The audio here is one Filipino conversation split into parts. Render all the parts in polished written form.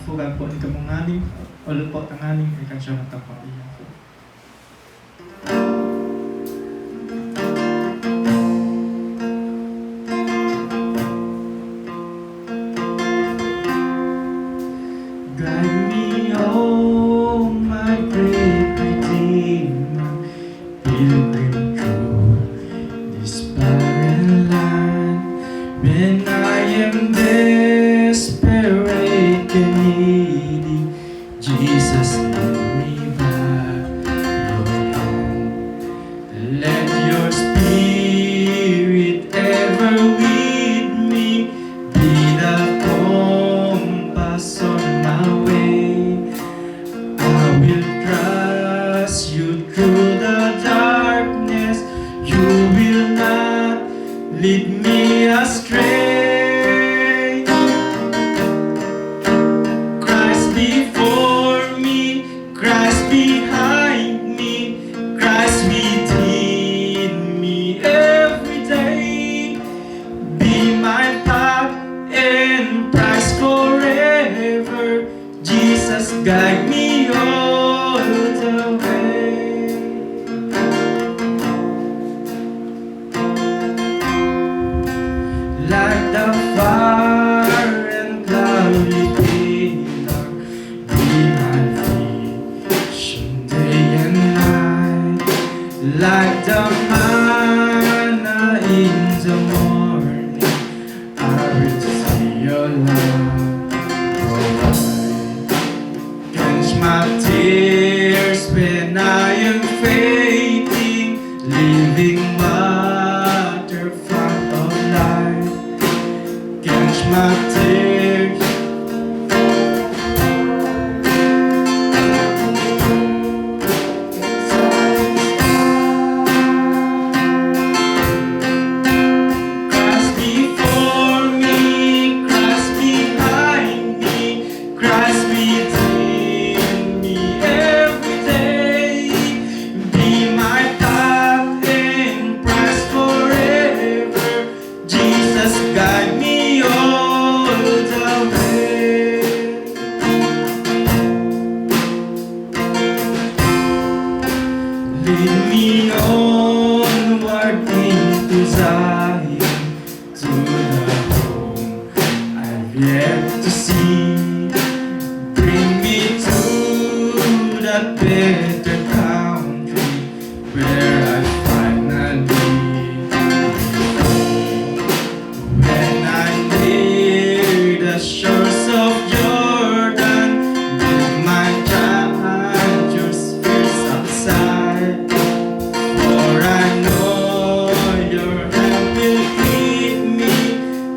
fugan po ni kamungaling, ulo po tangaling, ikan siya natapaiyan po. Guide me, oh my great Redeemer, pilgrim through this barren land. When I am desperate and needy, Jesus, lead me by your hand. Let your Spirit ever with me, be the compass on my way. I will trust you through the darkness. You will not lead me astray. Christ before me, Christ behind me, Christ within me every day. Be my path and price forever. Jesus, guide me all the way. Like the fire and cloudy pillar, be my vision day and night. Like the manna in the morning, I will see your love provide. Quench my tears when I am fading, living water from of life. Quench my tears. Christ before me, Christ behind me, Christ within me every day. Be my path and price forever. Jesus, guide me all the way. Lead me onward into Zion, to the home I've yet to see. Bring me to that better country where I finally belong. When I'm near the shores of Jordan, leave my treasures first outside. For I know your hand will keep me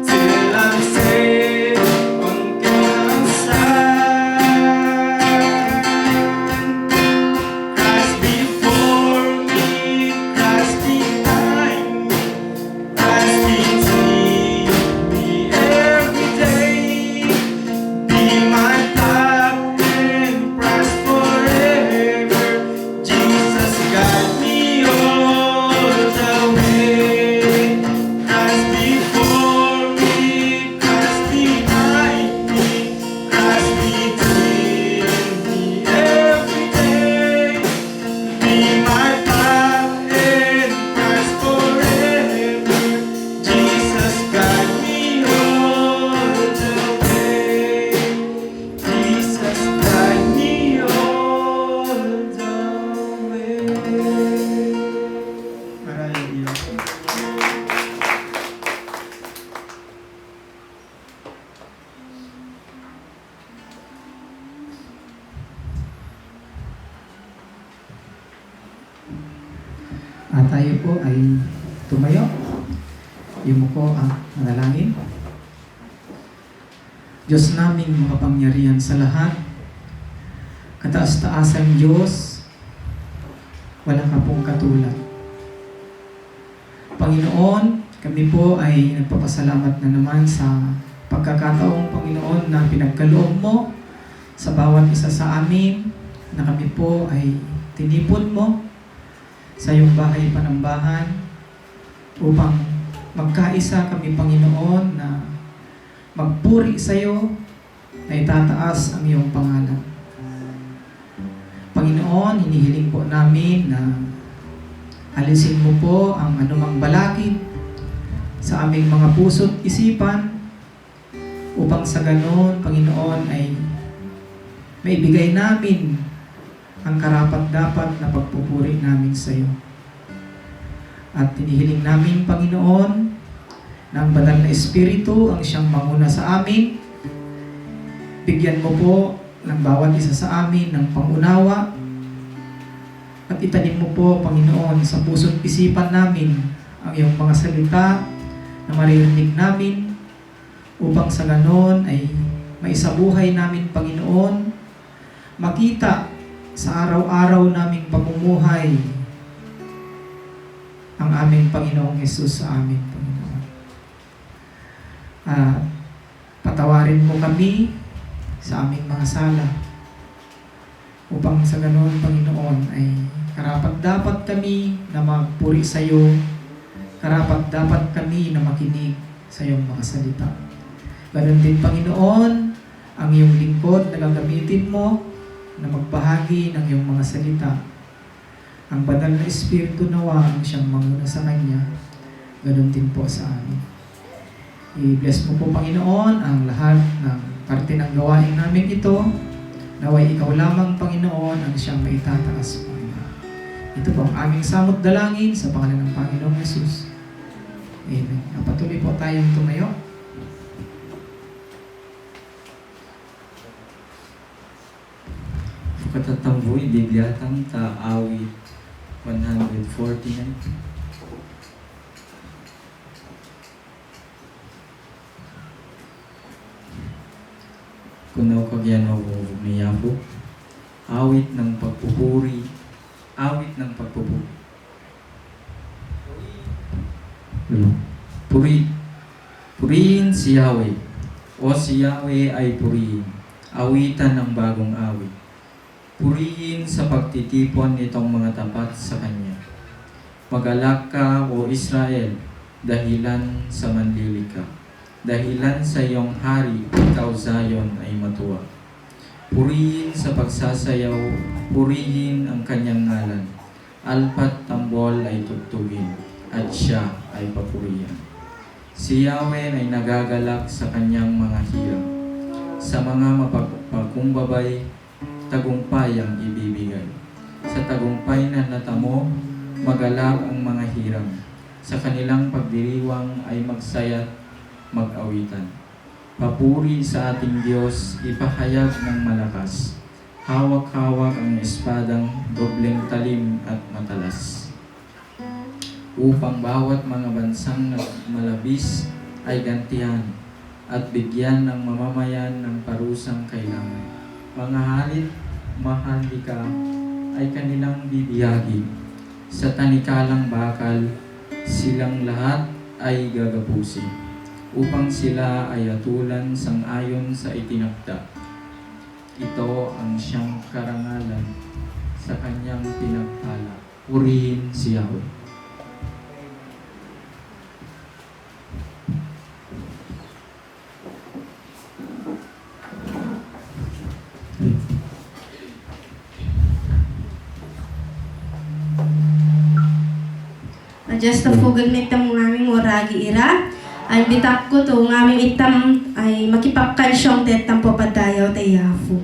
till I'm safe on Canaan's side. Christ before me, Christ behind me, Christ within me every day. Be my path and price forever. Jesus, guide me all the way. Christ before me, Christ behind me, Christ within me every day. Be my path and price forever. Jesus, guide me all the way. Jesus, guide me all the way. Marahil iyon. At tayo po ay tumayo. Yumuko ang manalangin. Diyos naming makapangyarihan sa lahat, kataas-taasang Diyos, wala ka pong katulad. Panginoon, kami po ay nagpapasalamat na naman sa pagkakataong Panginoon na pinagkaloob mo sa bawat isa sa amin, na kami po ay tinipon mo sa iyong bahay panambahan upang magkaisa kami, Panginoon, na magpuri sa iyo na itataas ang iyong pangalan. Panginoon, hinihiling po namin na alisin mo po ang anumang balakid sa aming mga puso't isipan upang sa ganon, Panginoon, ay maibigay namin ang karapat-dapat na pagpupuri namin sa iyo. At hinihiling namin, Panginoon, na ang banal na Espiritu ang siyang manguna sa amin. Bigyan mo po ng bawat isa sa amin ng pangunawa at itanim mo po, Panginoon, sa puso't isipan namin ang iyong mga salita na maririnig namin upang sa ganon ay maisabuhay namin, Panginoon, makita sa araw-araw naming pamumuhay ang aming Panginoong Hesus sa amin, Panginoon. Patawarin mo kami sa aming mga sala upang sa ganon, Panginoon, ay karapat-dapat kami na magpuri sa iyo, karapat-dapat kami na makinig sa iyong mga salita. Ganon din, Panginoon, ang iyong lingkod na gagamitin mo na magbahagi ng iyong mga salita. Ang banal na Espiritu nawa ang siyang manguna sa Kanya. Ganon din po sa amin. I-bless mo po, Panginoon, ang lahat ng parte ng gawain namin ito. Naway ikaw lamang, Panginoon, ang siyang maitataas, Panginoon. Ito po ang aming samot dalangin sa pangalan ng Panginoong Hesus. Amen. Patuloy po tayong tumayo. Katatamboy, Bibliatang Awit 149. Kunaw kagyan o niyapo. Awit ng pagpupuri. Awit ng pagpupuri. Purihin si Yahweh. O si Yahweh ay purihin. Awitan ng bagong awit. Purihin sa pagtitipon nitong mga tapat sa Kanya. Magalak ka, O Israel, dahilan sa manlili ka. Dahilan sa iyong hari, ikaw Zion ay matuwa. Purihin sa pagsasayaw, purihin ang Kanyang ngalan. Alpat tambol ay tugtugin, at siya ay papurihan. Si Yahweh ay nagagalak sa Kanyang mga hirang. Sa mga mapagpakumbabay, tagumpay ang ibibigay. Sa tagumpay na natamo, magalak ang mga hirang. Sa kanilang pagdiriwang ay magsaya't mag-awitan. Papuri sa ating Diyos, ipahayag ng malakas. Hawak-hawak ang espadang dobleng talim at matalas. Upang bawat mga bansang malabis ay gantihan at bigyan ng mamamayan ng parusang kailangan. Mga halit, mahalika ay kanilang bibiyagi. Sa tanikalang bakal, silang lahat ay gagapusin, upang sila ay atulan sang-ayon sa itinakda. Ito ang siyang karangalan sa Kanyang pinagpala. Purihin si Yahweh. Just fugal na itam ng aming waragi ira. Ay bitak ko to, ng aming itam ay makipapkansyong tetam po padayaw tayafu.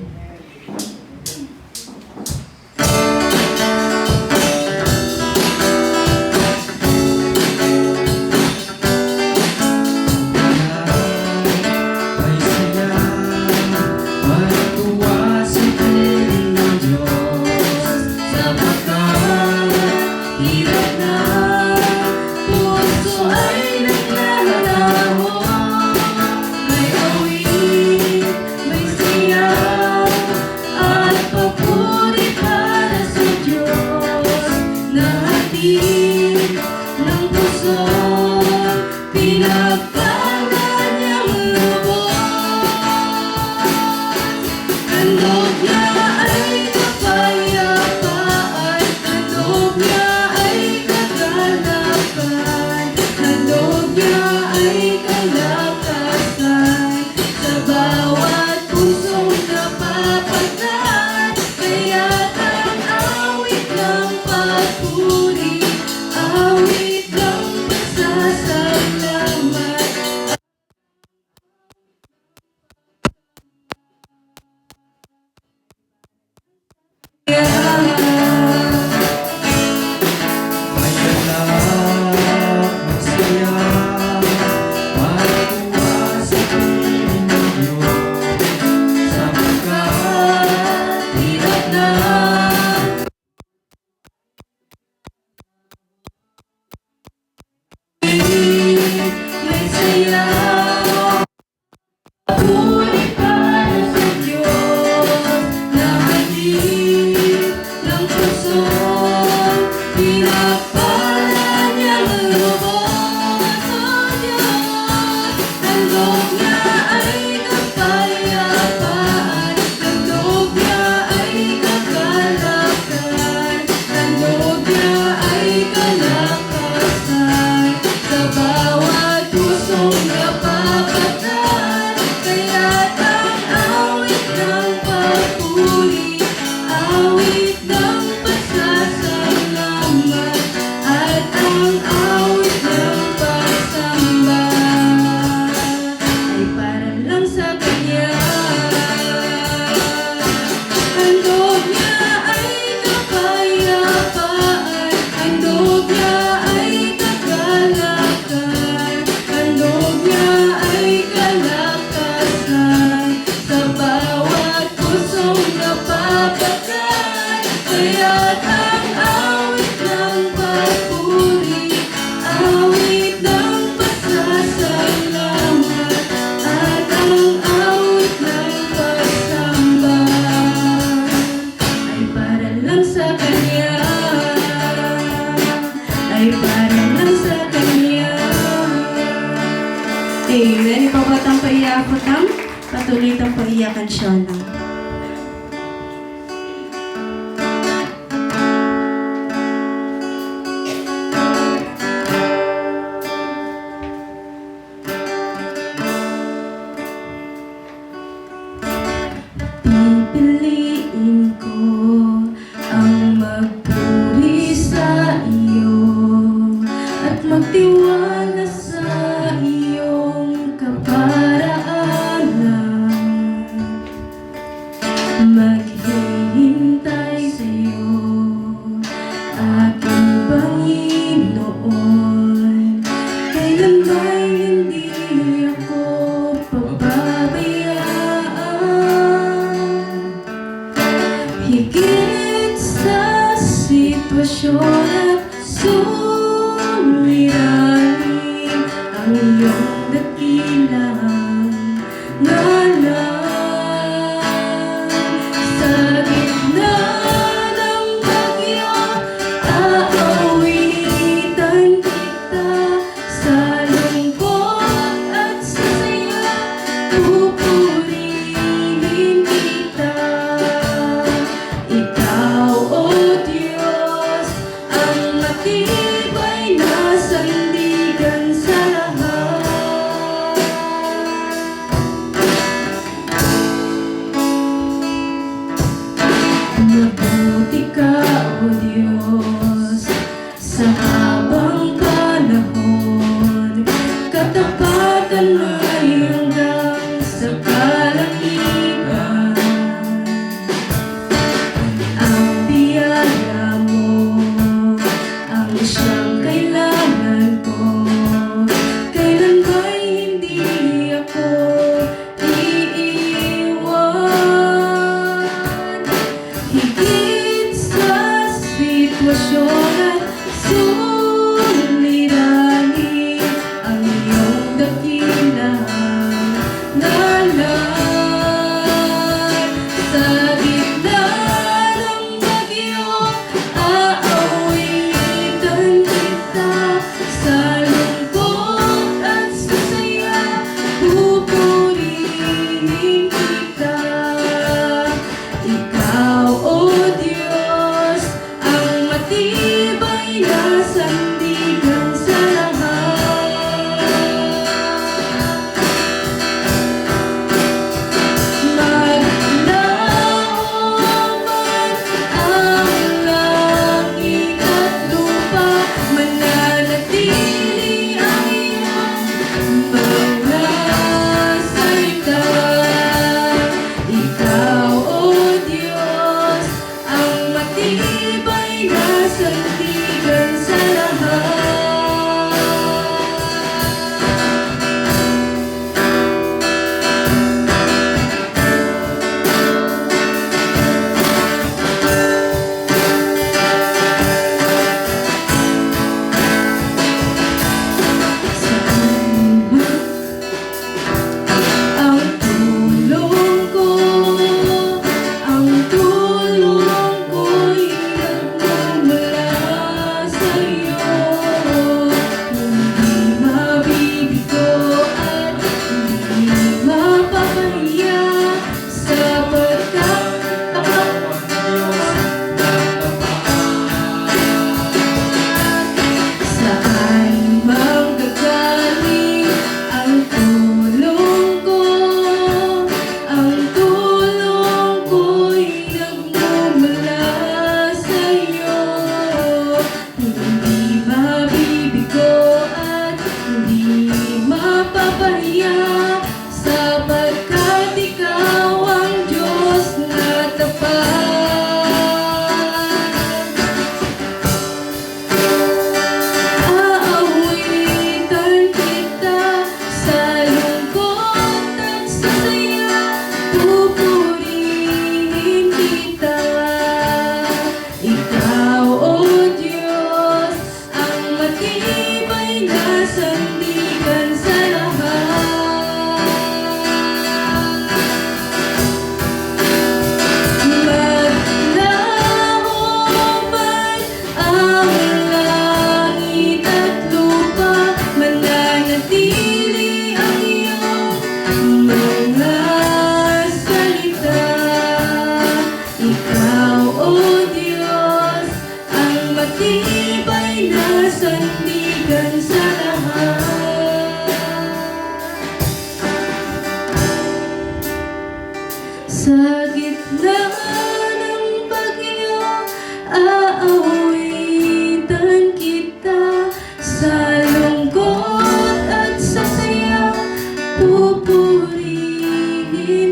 ang awit ng pagsamba ay para lang sa Kanya. Handog niya ay kapayapaan, handog niya ay kagalakan, handog niya ay kalakasan sa bawat pusong napapakan. Kaya't ang awit ng papuri, awit ng pasasalamat, at ang awit ng pagsamba ay para lang sa Kanya, ay para lang sa Kanya. Amen. Ipabatang paiyakotang, patuloy tang paiyakan siya na. Pipiliin ko ang magpuri sa iyo at magtiwala sa iyong kaparaanan. nasandigan sa lahat. Sa gitna ng bagyo, aawitan kita. Sa lungkot at sa saya, pupurihin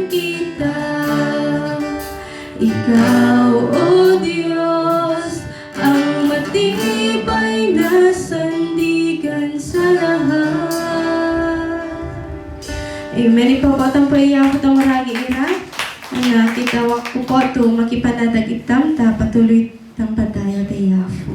kita. Ikaw, O Diyos, ang matibay na sandigan sa lahat. Amen. Ipapatang po iyakot ang maragi ira. Ang nakitawak ko po ito makipanatag itam ta patuloy tang padayo tayafo.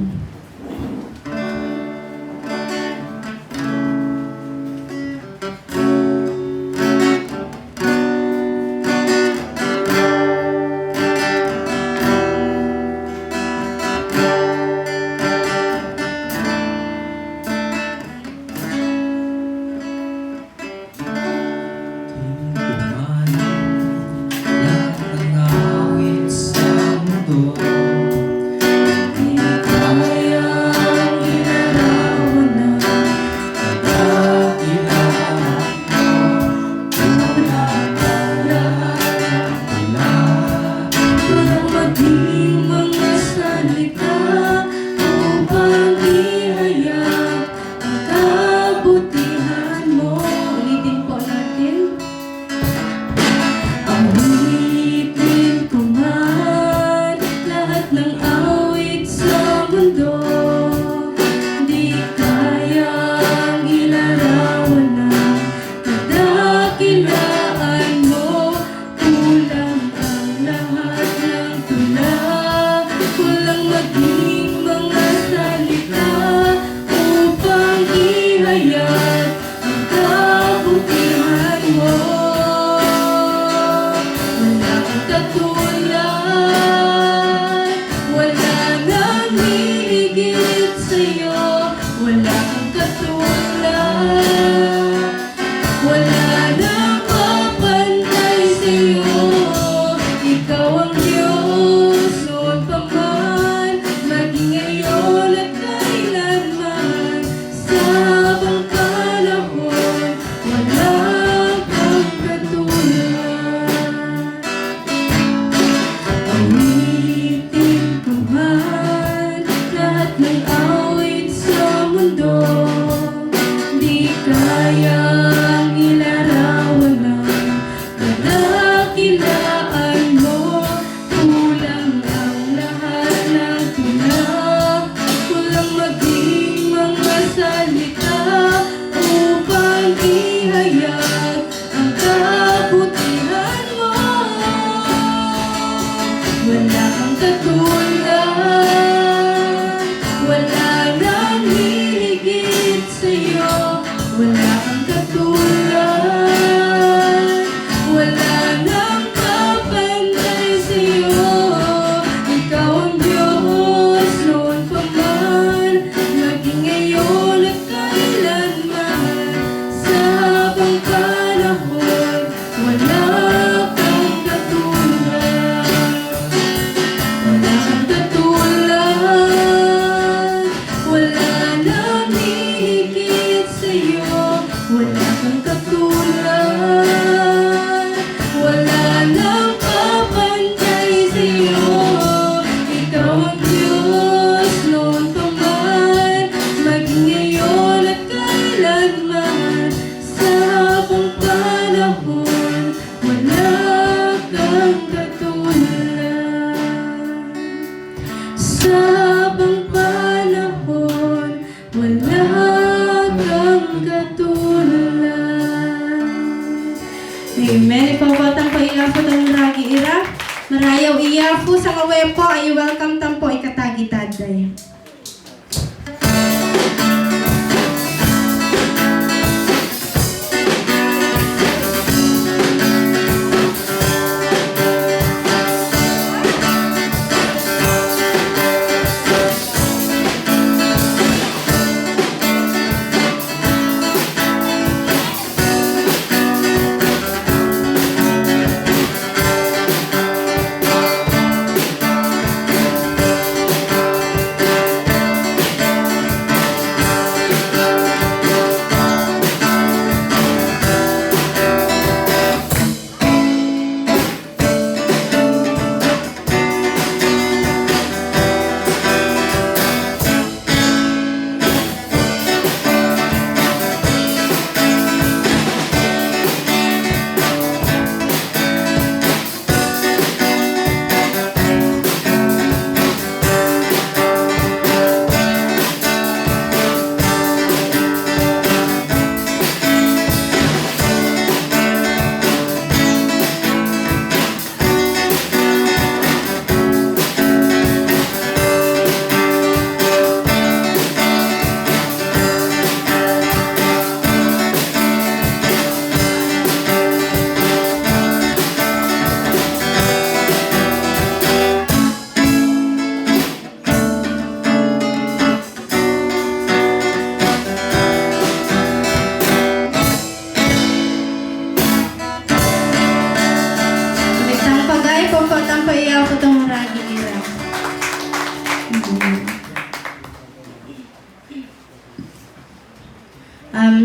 Amen. Ipawatang paiyafo ng ragi ira. Marayaw iyafo sa kawepo ay welcome tampo ikatagitaday.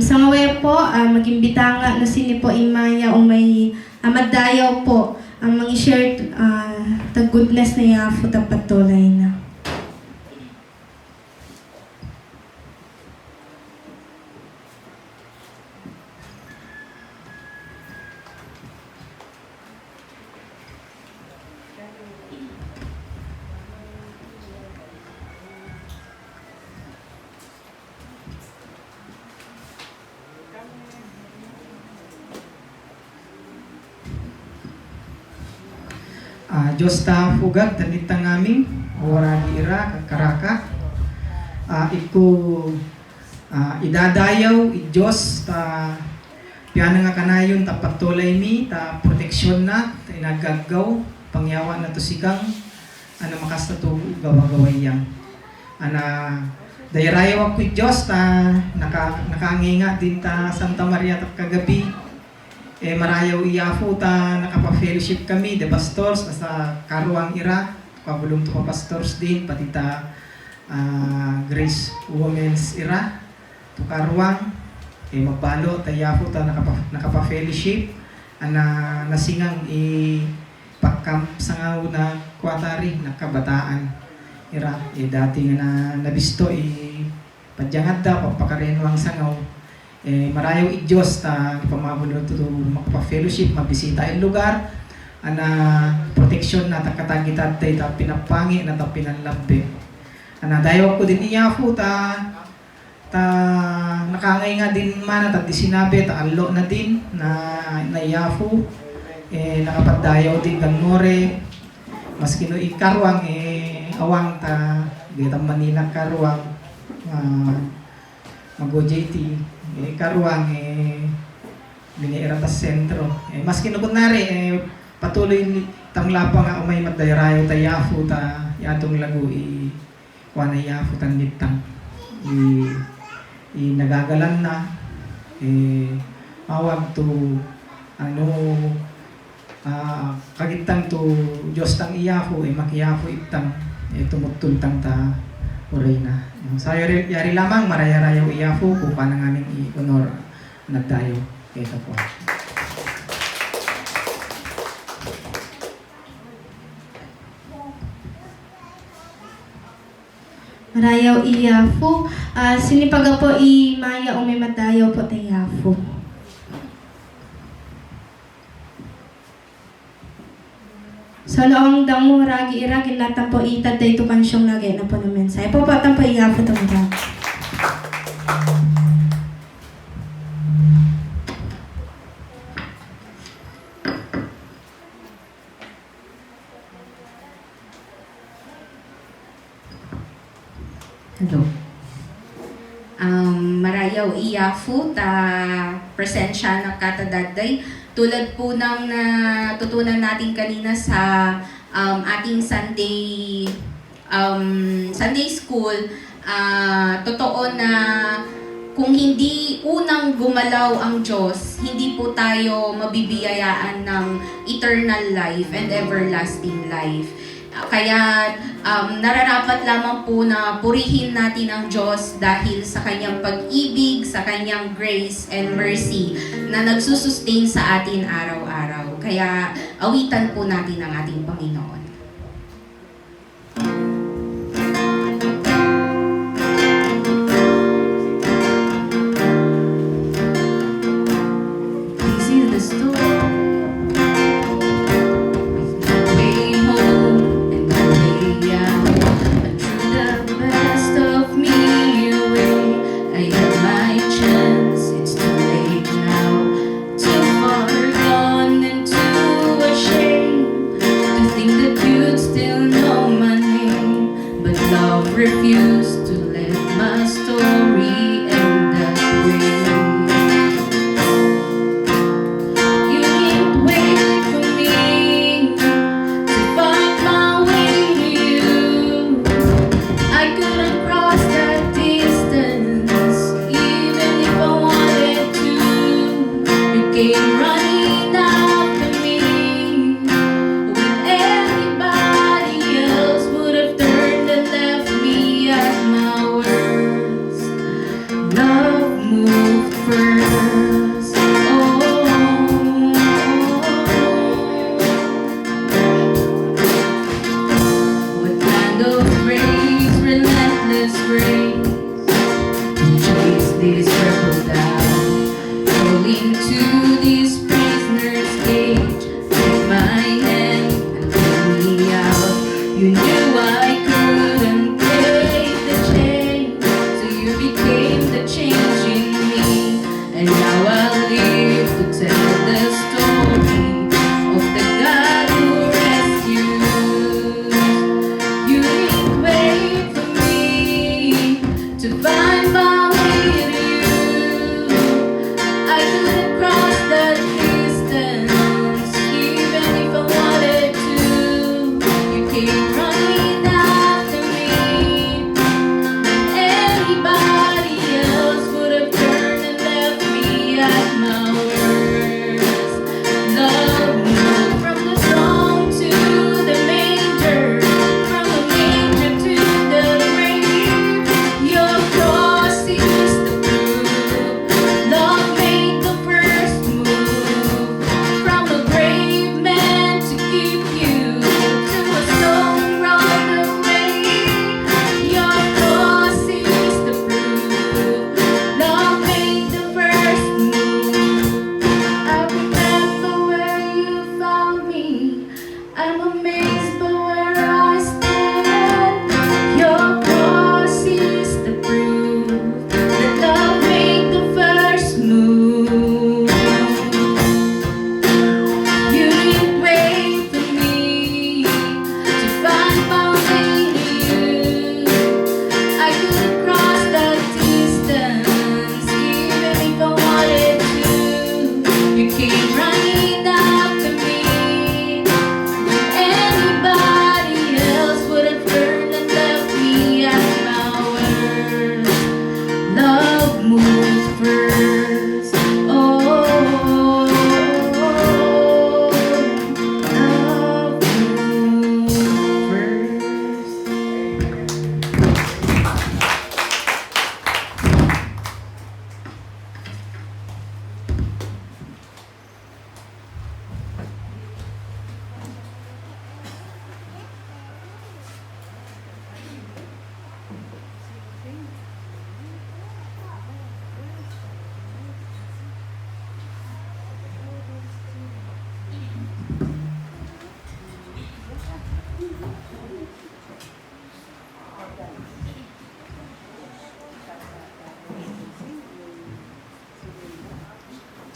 Sa ngaway po, magimbita nga na sini po imaya o may madayaw po ang share the goodness na yafo ta patuloy na. Diyos ta fugad tanitang amin oragi ira kakaraka iku idadayaw i Diyos ta piana nga kanayon ta patulay mi ta proteksyon na ta inagagaw pangyawa na to sigang makasta to gawa-gawayang dayarayaw ako i Diyos ta nakaanginga din ta Santa Maria ta kagabi marayaw iyafo ta nakapa-fellowship kami, the pastors, sa karuang ira, pabulong to pa pastors din, pati ta Grace Women's ira, to karuang, magbalo, ta iyafo ta nakapa-fellowship, nasingang pagkamp sa nga na kwatari, nakabataan ira, dati nga nabisto, padyangad ta, papakarenwang sangaw, marayaw i Diyos ta ipamabulod to makapa-fellowship, mabisita yung lugar proteksyon na takatagitat tayo ta pinapangi na ta pinanlabi dayaw ko din iyafo ta nakangay nga din man at di sinabi ta allo na din na iyafo nakapadayaw din kang nore maski no ikarwang awang ta ditang Manila karwang mag-OJT karuang biniira ta sentro maski no kunari patuloy tanglapa nga umay madayrayo ta yafo ta yatong lagu kuana yafo tan nitang nagagalan na awag to kagitang to Diyos tang iyafo makiyafo itang tumutultang ta oray na. Sa yari lamang marayarayaw iyafo kung paano nga aming i-honor nagdayo. Ito po. Marayaw iyafo. Sinipaga po maya o may madayaw po tayafo. So noong damo ragi ira kinatan po itad dayto kansyong lagay na po ng mensahe. Po patang po iyafo tong ragi. Hello. Marayaw iyafo ta presensya ng katadaday. Tulad po ng natutunan natin kanina sa ating Sunday school, totoo na kung hindi unang gumalaw ang Diyos, hindi po tayo mabibiyayaan ng eternal life and everlasting life. Kaya nararapat lamang po na purihin natin ang Diyos dahil sa kanyang pag-ibig, sa kanyang grace and mercy na nagsusustain sa atin araw-araw. Kaya awitan po natin ang ating Panginoon. This is the story. Refuse to let my story end that way. You can't wait for me to find my way to you. I couldn't cross that distance even if I wanted to. You came running after me when everybody else would have turned and left me at my worst. Love moves this purple cloud. Going to this prisoner's cage, take my hand and pull me out. You knew I couldn't break the chain, so you became the change in me. And now I'll live to tell the story of the God who rescues. You didn't wait for me to find my way to you. I couldn't cross that distance, even if I wanted to. You came running after me. Anybody else would have turned and left me at my worst. Love moved from the throne to the manger, from the manger to the grave. Your cross is the proof. Love made the first move, from a brave man to keep you to a stone rolled away. Your cross is the proof. Love made the first move. I remember where you found me. I'm amazed by where I stand. Your cross is the proof that love made the first move. You didn't wait for me to find my way to you. I couldn't cross that distance, even if I wanted to. You came running after me. Anybody else would have turned and left me at my worst. Love moves first. Oh, love moves first.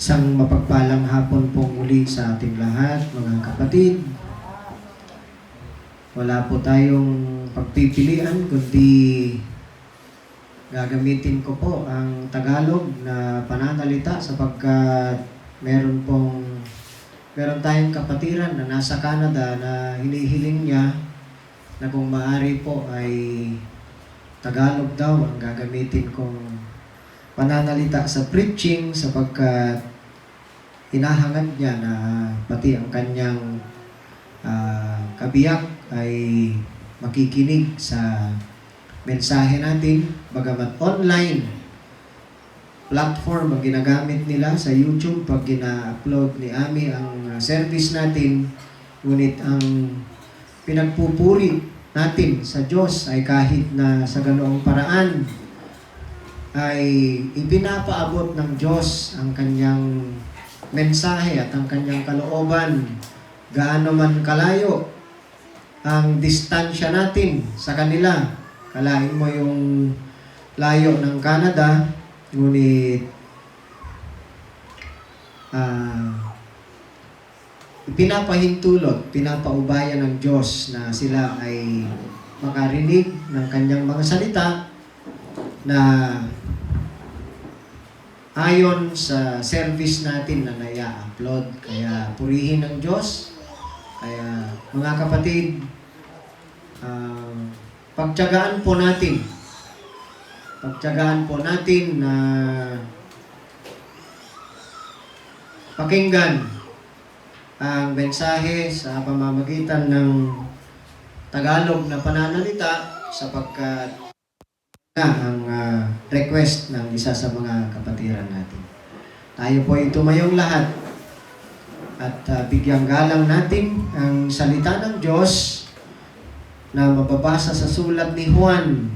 Isang mapagpalang hapon pong muli sa ating lahat, mga kapatid. Wala po tayong pagpipilian, kundi gagamitin ko po ang Tagalog na pananalita sapagkat meron tayong kapatiran na nasa Canada na hinihiling niya na kung maaari po ay Tagalog daw ang gagamitin kong pananalita sa preaching sapagkat hinahangad niya na pati ang kanyang kabiyak ay makikinig sa mensahe natin. Bagamat online platform ang ginagamit nila sa YouTube pag gina-upload ni Ami ang service natin, ngunit ang pinagpupuri natin sa Diyos ay kahit na sa ganoong paraan ay ipinapaabot ng Diyos ang kanyang mensahe at ang kanyang kalooban. Gaano man kalayo ang distansya natin sa kanila. Kalain mo yung layo ng Canada, ngunit pinapahintulot, pinapaubayan ng Diyos na sila ay makarinig ng kanyang mga salita na ayon sa service natin na naya-upload. Kaya purihin ng Diyos. Kaya mga kapatid, pagtiyagaan po natin na pakinggan ang mensahe sa pamamagitan ng Tagalog na pananalita sapagkat ang request ng isa sa mga kapatiran natin. Tayo po ay tumayong lahat at bigyang galang natin ang salita ng Diyos na mababasa sa sulat ni Juan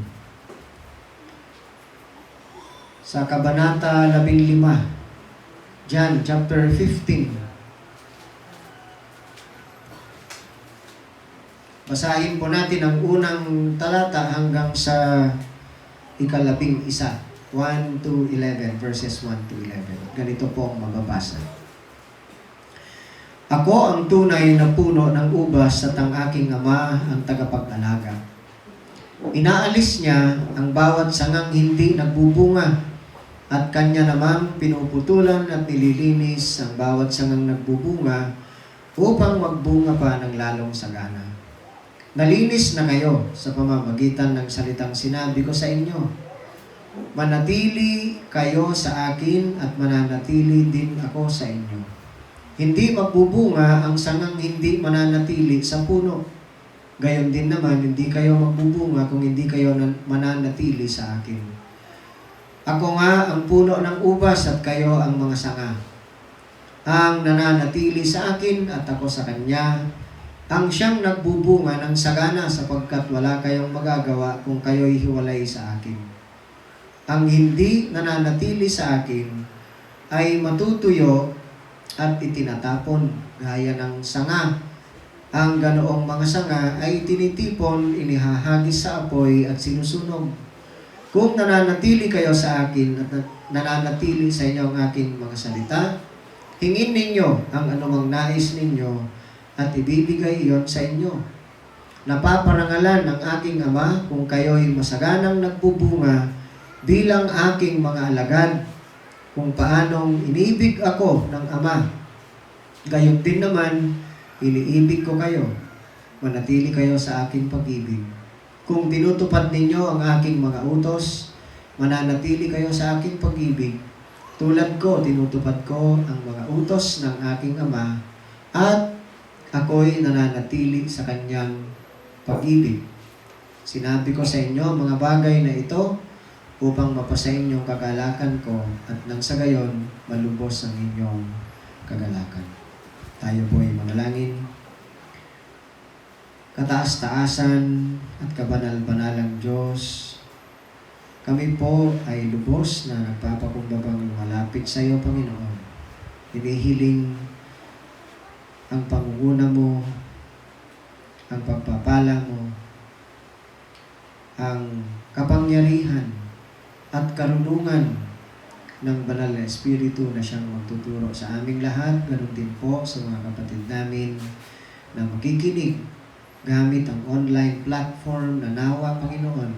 sa Kabanata 15, John chapter 15. Basahin po natin ang unang talata hanggang sa 11, 1 to 11, verses 1 to 11. Ganito po ang mababasa. Ako ang tunay na puno ng ubas at ang aking ama ang tagapag-alaga. Inaalis niya ang bawat sangang hindi nagbubunga at kanya namang pinuputulan at nililinis ang bawat sangang nagbubunga upang magbunga pa ng lalong sagana. Nalinis na kayo sa pamamagitan ng salitang sinabi ko sa inyo. Manatili kayo sa akin at mananatili din ako sa inyo. Hindi magbubunga ang sangang hindi mananatili sa puno. Gayon din naman, hindi kayo magbubunga kung hindi kayo mananatili sa akin. Ako nga ang puno ng ubas at kayo ang mga sanga. Ang nananatili sa akin at ako sa kanya, ang siyang nagbubunga ng sagana sapagkat wala kayong magagawa kung kayo'y hiwalay sa akin. Ang hindi nananatili sa akin ay matutuyo at itinatapon gaya ng sanga. Ang ganoong mga sanga ay tinitipon, inihahagis sa apoy at sinusunog. Kung nananatili kayo sa akin at nananatili sa inyo ang aking mga salita, hingin ninyo ang anumang nais ninyo at ibibigay iyon sa inyo. Napaparangalan ng aking Ama kung kayo'y masaganang nagbubunga bilang aking mga alagad, kung paanong iniibig ako ng Ama. Gayon din naman, iniibig ko kayo. Manatili kayo sa aking pag-ibig. Kung tinutupad ninyo ang aking mga utos, mananatili kayo sa aking pag-ibig. Tulad ko, tinutupad ko ang mga utos ng aking Ama at ako'y nananatili sa kanyang pag-ibig. Sinabi ko sa inyo ang mga bagay na ito upang mapasa inyong kagalakan ko at nang sa gayon malubos ang inyong kagalakan. Tayo po ay manalangin. Kataas-taasan at kabanal-banalang Diyos, kami po ay lubos na nagpapakumbabang lumalapit sa iyo, Panginoon. Hinihiling ang pangunguna mo, ang pagpapala mo, ang kapangyarihan at karunungan ng banal na Espiritu na siyang magtuturo sa aming lahat, ganun din po sa mga kapatid namin na makikinig gamit ang online platform na nawa, Panginoon.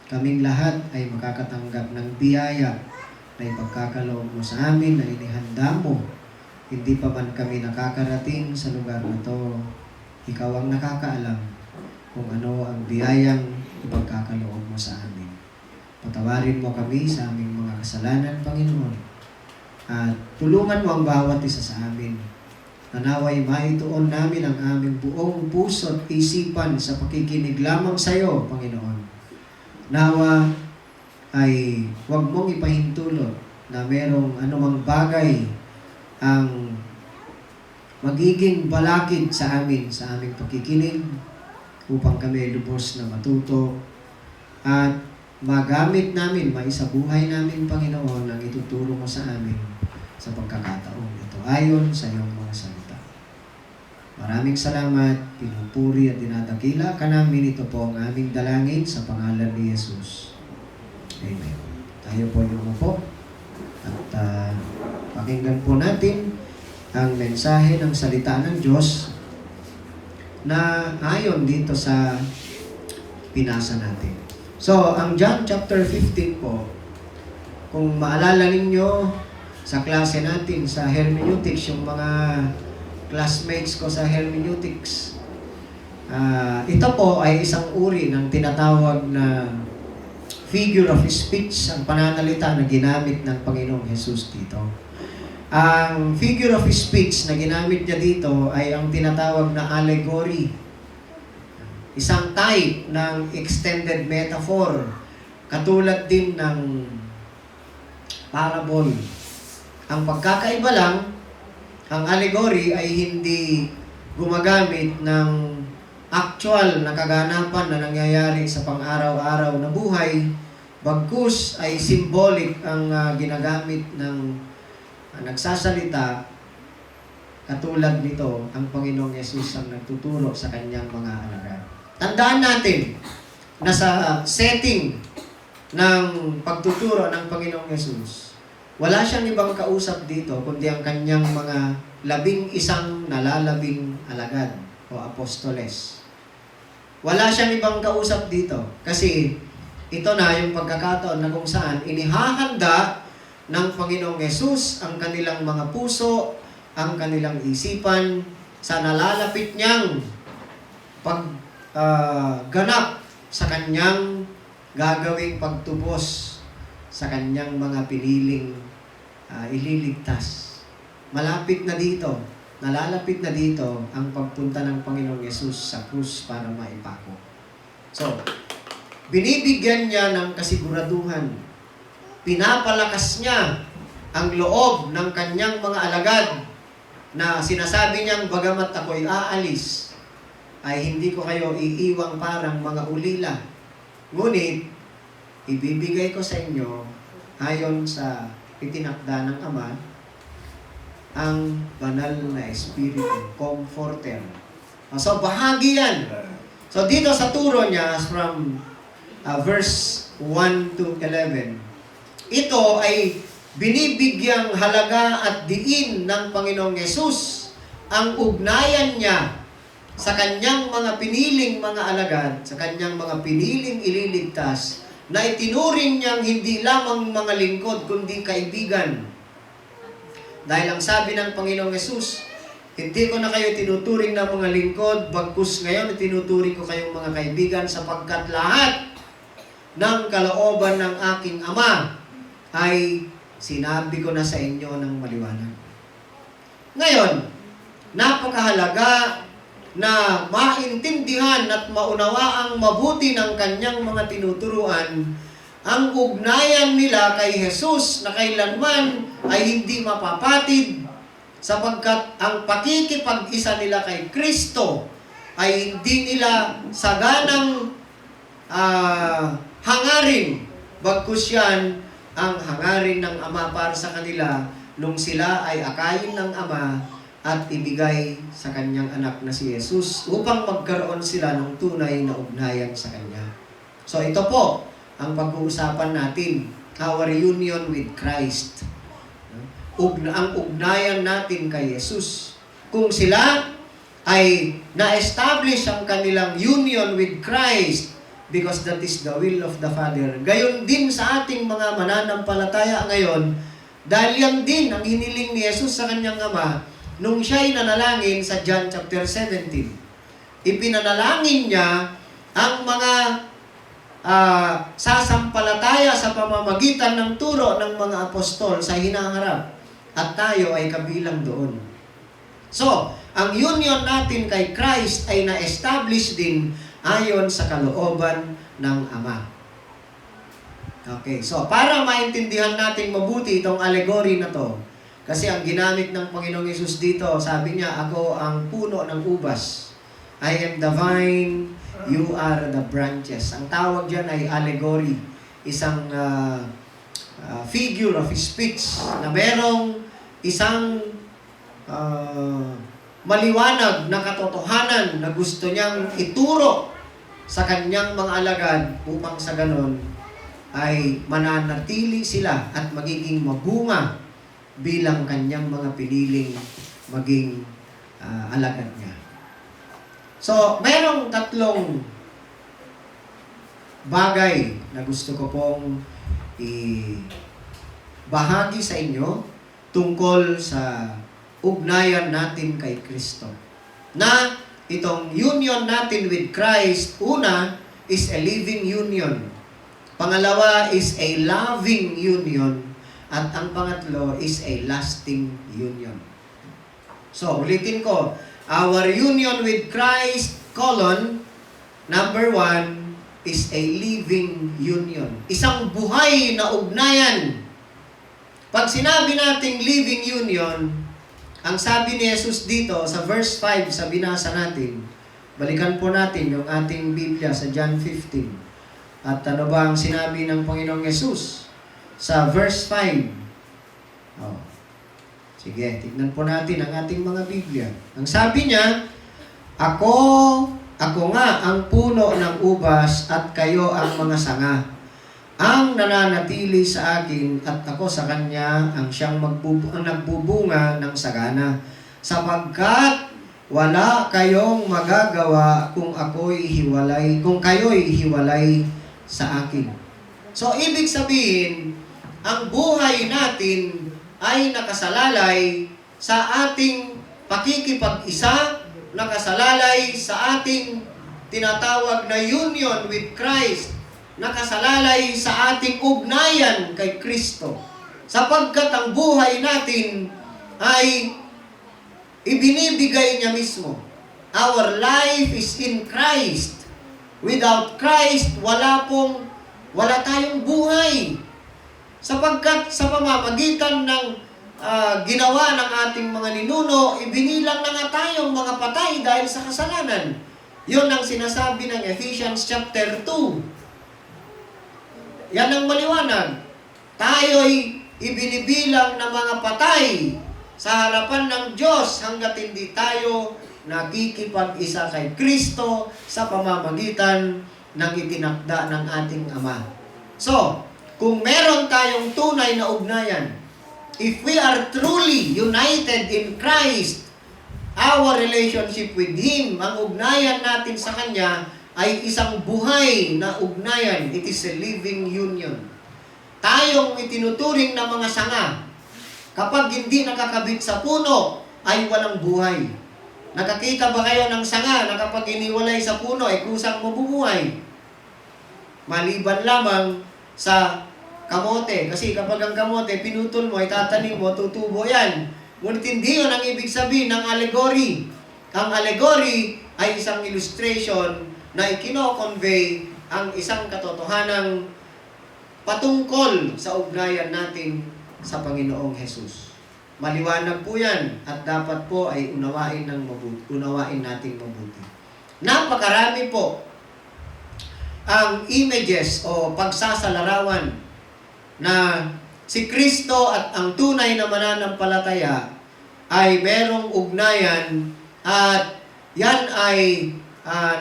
Kaming lahat ay makakatanggap ng biyaya na ipagkakaloob mo sa amin na inihanda mo. Hindi pa man kami nakakarating sa lugar na to, ikaw ang nakakaalam kung ano ang biyayang ipagkakaloob mo sa amin. Patawarin mo kami sa aming mga kasalanan, Panginoon. At tulungan mo ang bawat isa sa amin. Naway maituon namin ang aming buong puso at isipan sa pakikinig lamang sa iyo, Panginoon. Nawa ay huwag mong ipahintulot na merong anumang bagay ang magiging balakid sa amin, sa aming pakikinig, upang kami lubos na matuto at magamit namin, maisabuhay namin, Panginoon, ang ituturo mo sa amin sa pagkakataon ito, ayon sa iyong mga salita. Maraming salamat, pinupuri at dinadakila ka namin. Ito po ang aming dalangin sa pangalan ni Jesus. Amen. Tayo po yung umupo at pakinggan po natin ang mensahe ng salita ng Diyos na ayon dito sa pinasa natin. So, ang John chapter 15 po, kung maalala ninyo sa klase natin sa hermeneutics, yung mga classmates ko sa hermeneutics, ito po ay isang uri ng tinatawag na figure of speech, ang pananalita na ginamit ng Panginoong Jesus dito. Ang figure of speech na ginamit niya dito ay ang tinatawag na allegory. Isang type ng extended metaphor, katulad din ng parable. Ang pagkakaiba lang, ang allegory ay hindi gumagamit ng actual na kaganapan na nangyayari sa pang-araw-araw na buhay, Bagkus ay symbolic ang ginagamit ng nagsasalita. Katulad nito, ang Panginoong Yesus ang nagtuturo sa kanyang mga alagad. Tandaan natin na sa setting ng pagtuturo ng Panginoong Yesus, wala siyang ibang kausap dito kundi ang kanyang mga 11 nalalabing alagad o apostoles. Wala siyang ibang kausap dito kasi ito na yung pagkakataon na kung saan inihahanda ng Panginoong Yesus ang kanilang mga puso, ang kanilang isipan sa nalalapit niyang pagganap sa kanyang gagawing pagtubos sa kanyang mga piniling ililigtas. Malapit na dito, nalalapit na dito ang pagpunta ng Panginoong Yesus sa krus para maipako. So, binibigyan niya ng kasiguraduhan. Pinapalakas niya ang loob ng kanyang mga alagad na sinasabi niyang bagamat ako'y aalis, ay hindi ko kayo iiwang parang mga ulila. Ngunit, ibibigay ko sa inyo, ayon sa itinakda ng Ama, ang banal na Espiritu, Comforter. So, bahagi yan. So, dito sa turo niya, from verse 1 to 11, ito ay binibigyang halaga at diin ng Panginoong Yesus ang ugnayan niya sa kanyang mga piniling mga alagad, sa kanyang mga piniling ililigtas, na itinuring niyang hindi lamang mga lingkod, kundi kaibigan. Dahil ang sabi ng Panginoong Yesus, hindi ko na kayo tinuturing na mga lingkod, bagkus ngayon tinuturing ko kayong mga kaibigan sapagkat lahat ng kalooban ng aking Ama ay sinabi ko na sa inyo ng maliwanag. Ngayon, napakahalaga na maintindihan at maunawaang mabuti ng kanyang mga tinuturuan ang ugnayan nila kay Jesus na kailanman ay hindi mapapatid sapagkat ang pakikipag-isa nila kay Kristo ay hindi nila saganang hangarin, bagkus yan ang hangarin ng Ama para sa kanila nung sila ay akayin ng Ama at ibigay sa kanyang anak na si Jesus upang magkaroon sila ng tunay na ugnayan sa Kanya. So ito po ang pag-uusapan natin, our reunion with Christ. Ang ugnayan natin kay Jesus. Kung sila ay na-establish ang kanilang union with Christ because that is the will of the Father. Gayon din sa ating mga mananampalataya ngayon, dahil yan din ang hiniling ni Jesus sa kanyang Ama nung siya'y nanalangin sa John chapter 17. Ipinanalangin niya ang mga sasampalataya sa pamamagitan ng turo ng mga apostol sa hinaharap. At tayo ay kabilang doon. So, ang union natin kay Christ ay na-establish din ayon sa kalooban ng Ama. Okay, so para maintindihan natin mabuti itong allegory na to, kasi ang ginamit ng Panginoong Yesus dito, sabi niya, ako ang puno ng ubas. I am the vine, you are the branches. Ang tawag dyan ay allegory. Isang figure of speech na merong isang maliwanag na katotohanan na gusto niyang ituro sa kanyang mga alagad upang sa ganon ay mananatili sila at magiging mabunga bilang kanyang mga piniling maging alagad niya. So, mayroong 3 bagay na gusto ko pong ibahagi sa inyo tungkol sa ugnayan natin kay Kristo. Na itong union natin with Christ, una is a living union. Pangalawa is a loving union. At ang pangatlo is a lasting union. So, ulitin ko. Our union with Christ, number 1, is a living union. Isang buhay na ugnayan. Pag sinabi nating living union, ang sabi ni Jesus dito sa verse 5 sa binasa natin, balikan po natin yung ating Biblia sa John 15. At ano ba ang sinabi ng Panginoong Yesus sa verse 5? Oh. Sige, tignan po natin ang ating mga Biblia. Ang sabi niya, Ako nga ang puno ng ubas at kayo ang mga sanga. Ang nananatili sa akin at ako sa kanya ang siyang nagbubunga ng sagana. Sapagkat wala kayong magagawa kung kayo'y hiwalay sa akin. So, ibig sabihin, ang buhay natin ay nakasalalay sa ating pakikipag-isa, nakasalalay sa ating tinatawag na union with Christ, nakasalalay sa ating ugnayan kay Kristo. Sapagkat ang buhay natin ay ibinibigay niya mismo. Our life is in Christ. Without Christ, wala tayong buhay. Sapagkat sa pamamagitan ng ginawa ng ating mga ninuno, ibinilang na nga tayong mga patay dahil sa kasalanan. Yun ang sinasabi ng Ephesians chapter 2. Yan ang maliwanag. Tayo'y ibinibilang na mga patay sa harapan ng Diyos hanggat hindi tayo nakikipag-isa kay Kristo sa pamamagitan ng itinakda ng ating Ama. So, kung meron tayong tunay na ugnayan, if we are truly united in Christ, our relationship with Him, ang ugnayan natin sa Kanya ay isang buhay na ugnayan. It is a living union. Tayong itinuturing na mga sanga, kapag hindi nakakabit sa puno, ay walang buhay. Nakakita ba kayo ng sanga na kapag iniwalay sa puno, ay kusang mabubuhay? Maliban lamang sa kamote. Kasi kapag ang kamote, pinutol mo, itatanim mo, tutubo yan. Ngunit hindi yun ang ibig sabihin ng allegory. Ang allegory ay isang illustration na ikino-convey ang isang katotohanang patungkol sa ugnayan natin sa Panginoong Jesus. Maliwanag po yan at dapat po ay unawain natin mabuti. Napakarami po ang images o pagsasalarawan na si Kristo at ang tunay na mananampalataya ay merong ugnayan at yan ay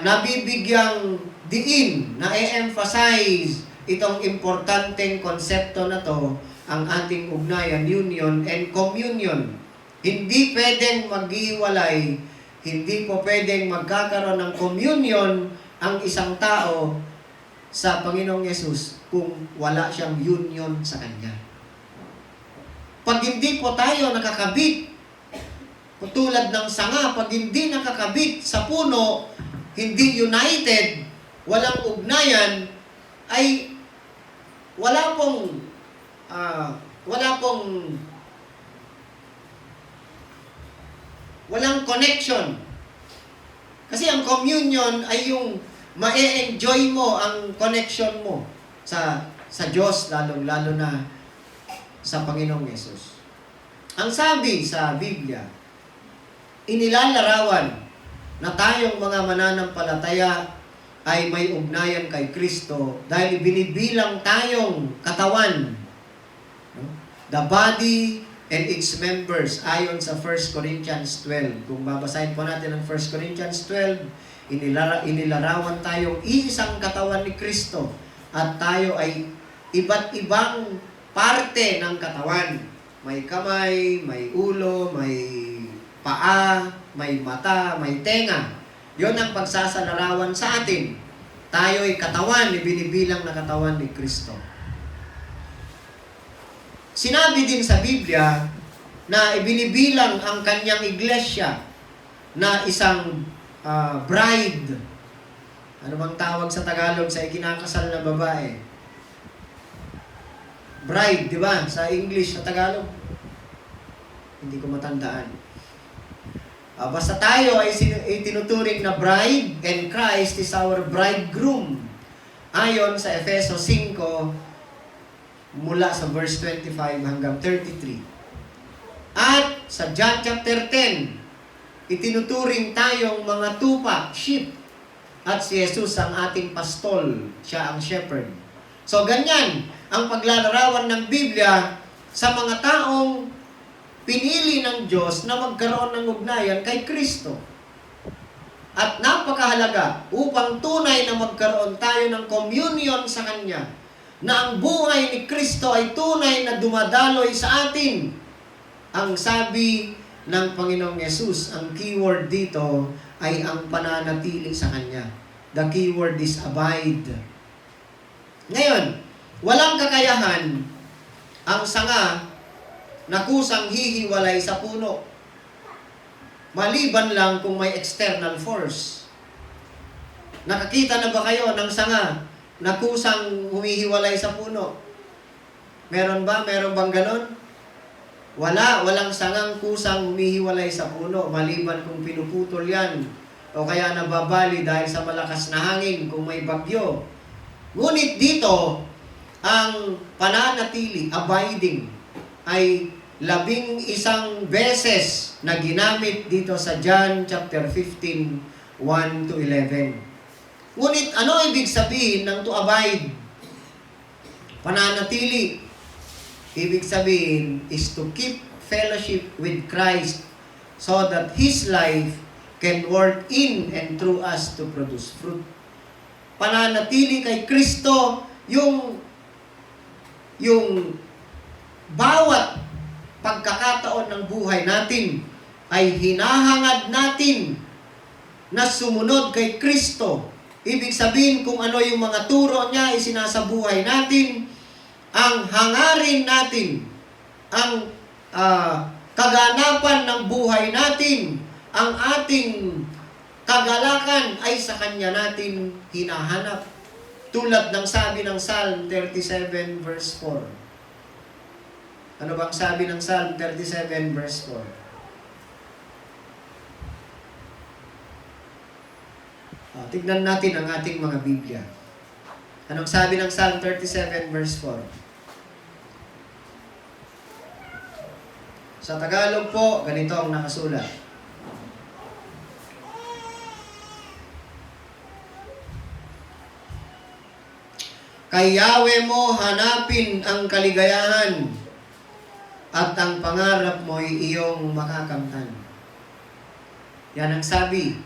nabibigyang diin, na-emphasize itong importanteng konsepto na to, ang ating ugnayan, union and communion. Hindi pwedeng maghiwalay, hindi po pwedeng magkakaroon ng communion ang isang tao sa Panginoong Yesus kung wala siyang union sa Kanya. Pag hindi po tayo nakakabit, tulad ng sanga, pag hindi nakakabit sa puno, hindi united, walang ugnayan, ay walang connection. Kasi ang communion ay yung ma-enjoy mo ang connection mo sa Diyos, lalo na sa Panginoong Yesus. Ang sabi sa Biblia, inilalarawan na tayong mga mananampalataya ay may ugnayan kay Kristo dahil binibilang tayong katawan. The body and its members ayon sa 1 Corinthians 12. Kung babasahin po natin ang 1 Corinthians 12, inilarawan tayong iisang katawan ni Kristo at tayo ay iba't ibang parte ng katawan. May kamay, may ulo, may paa, may mata, may tenga. Yon ang pagsasalarawan sa atin. Tayo ay katawan, ibinibilang na katawan ni Kristo. Sinabi din sa Biblia na ibinibilang ang kanyang iglesia na isang bride. Ano bang tawag sa Tagalog sa ikinakasal na babae? Bride, di ba? Sa English, sa Tagalog? Hindi ko matandaan. Basta tayo ay tinuturing na bride and Christ is our bridegroom. Ayon sa Efeso 5, mula sa verse 25 hanggang 33. At sa John chapter 10, itinuturing tayong mga tupa, sheep. At si Jesus ang ating pastol, siya ang shepherd. So ganyan ang paglalarawan ng Biblia sa mga taong pinili ng Diyos na magkaroon ng ugnayan kay Kristo. At napakahalaga upang tunay na magkaroon tayo ng communion sa Kanya, na ang buhay ni Kristo ay tunay na dumadaloy sa atin. Ang sabi ng Panginoong Yesus, ang keyword dito ay ang pananatili sa Kanya. The keyword is abide. Ngayon, walang kakayahan ang sanga na kusang hihiwalay sa puno. Maliban lang kung may external force. Nakakita na ba kayo ng sanga na kusang humihiwalay sa puno? Meron ba? Meron bang ganon? Walang sangang kusang humihiwalay sa puno, maliban kung pinuputol yan o kaya nababali dahil sa malakas na hangin kung may bagyo. Ngunit dito, ang pananatili, abiding, ay 11 beses na ginamit dito sa John chapter 15, 1 to 11. Ngunit ano ibig sabihin ng to abide? Pananatili. Ibig sabihin is to keep fellowship with Christ so that His life can work in and through us to produce fruit. Pananatili kay Kristo, yung bawat pagkakataon ng buhay natin ay hinahangad natin na sumunod kay Kristo. Ibig sabihin kung ano yung mga turo niya isinasabuhay natin, ang hangarin natin, ang kaganapan ng buhay natin, ang ating kagalakan ay sa Kanya natin hinahanap. Tulad ng sabi ng Psalm 37 verse 4. Ano bang sabi ng Psalm 37 verse 4? Tignan natin ang ating mga Biblia. Anong sabi ng Psalm 37 verse 4? Sa Tagalog po, ganito ang nakasulat. Kay Yahweh mo hanapin ang kaligayahan, at ang pangarap mo ay iyong makakamtan. Yan ang sabi.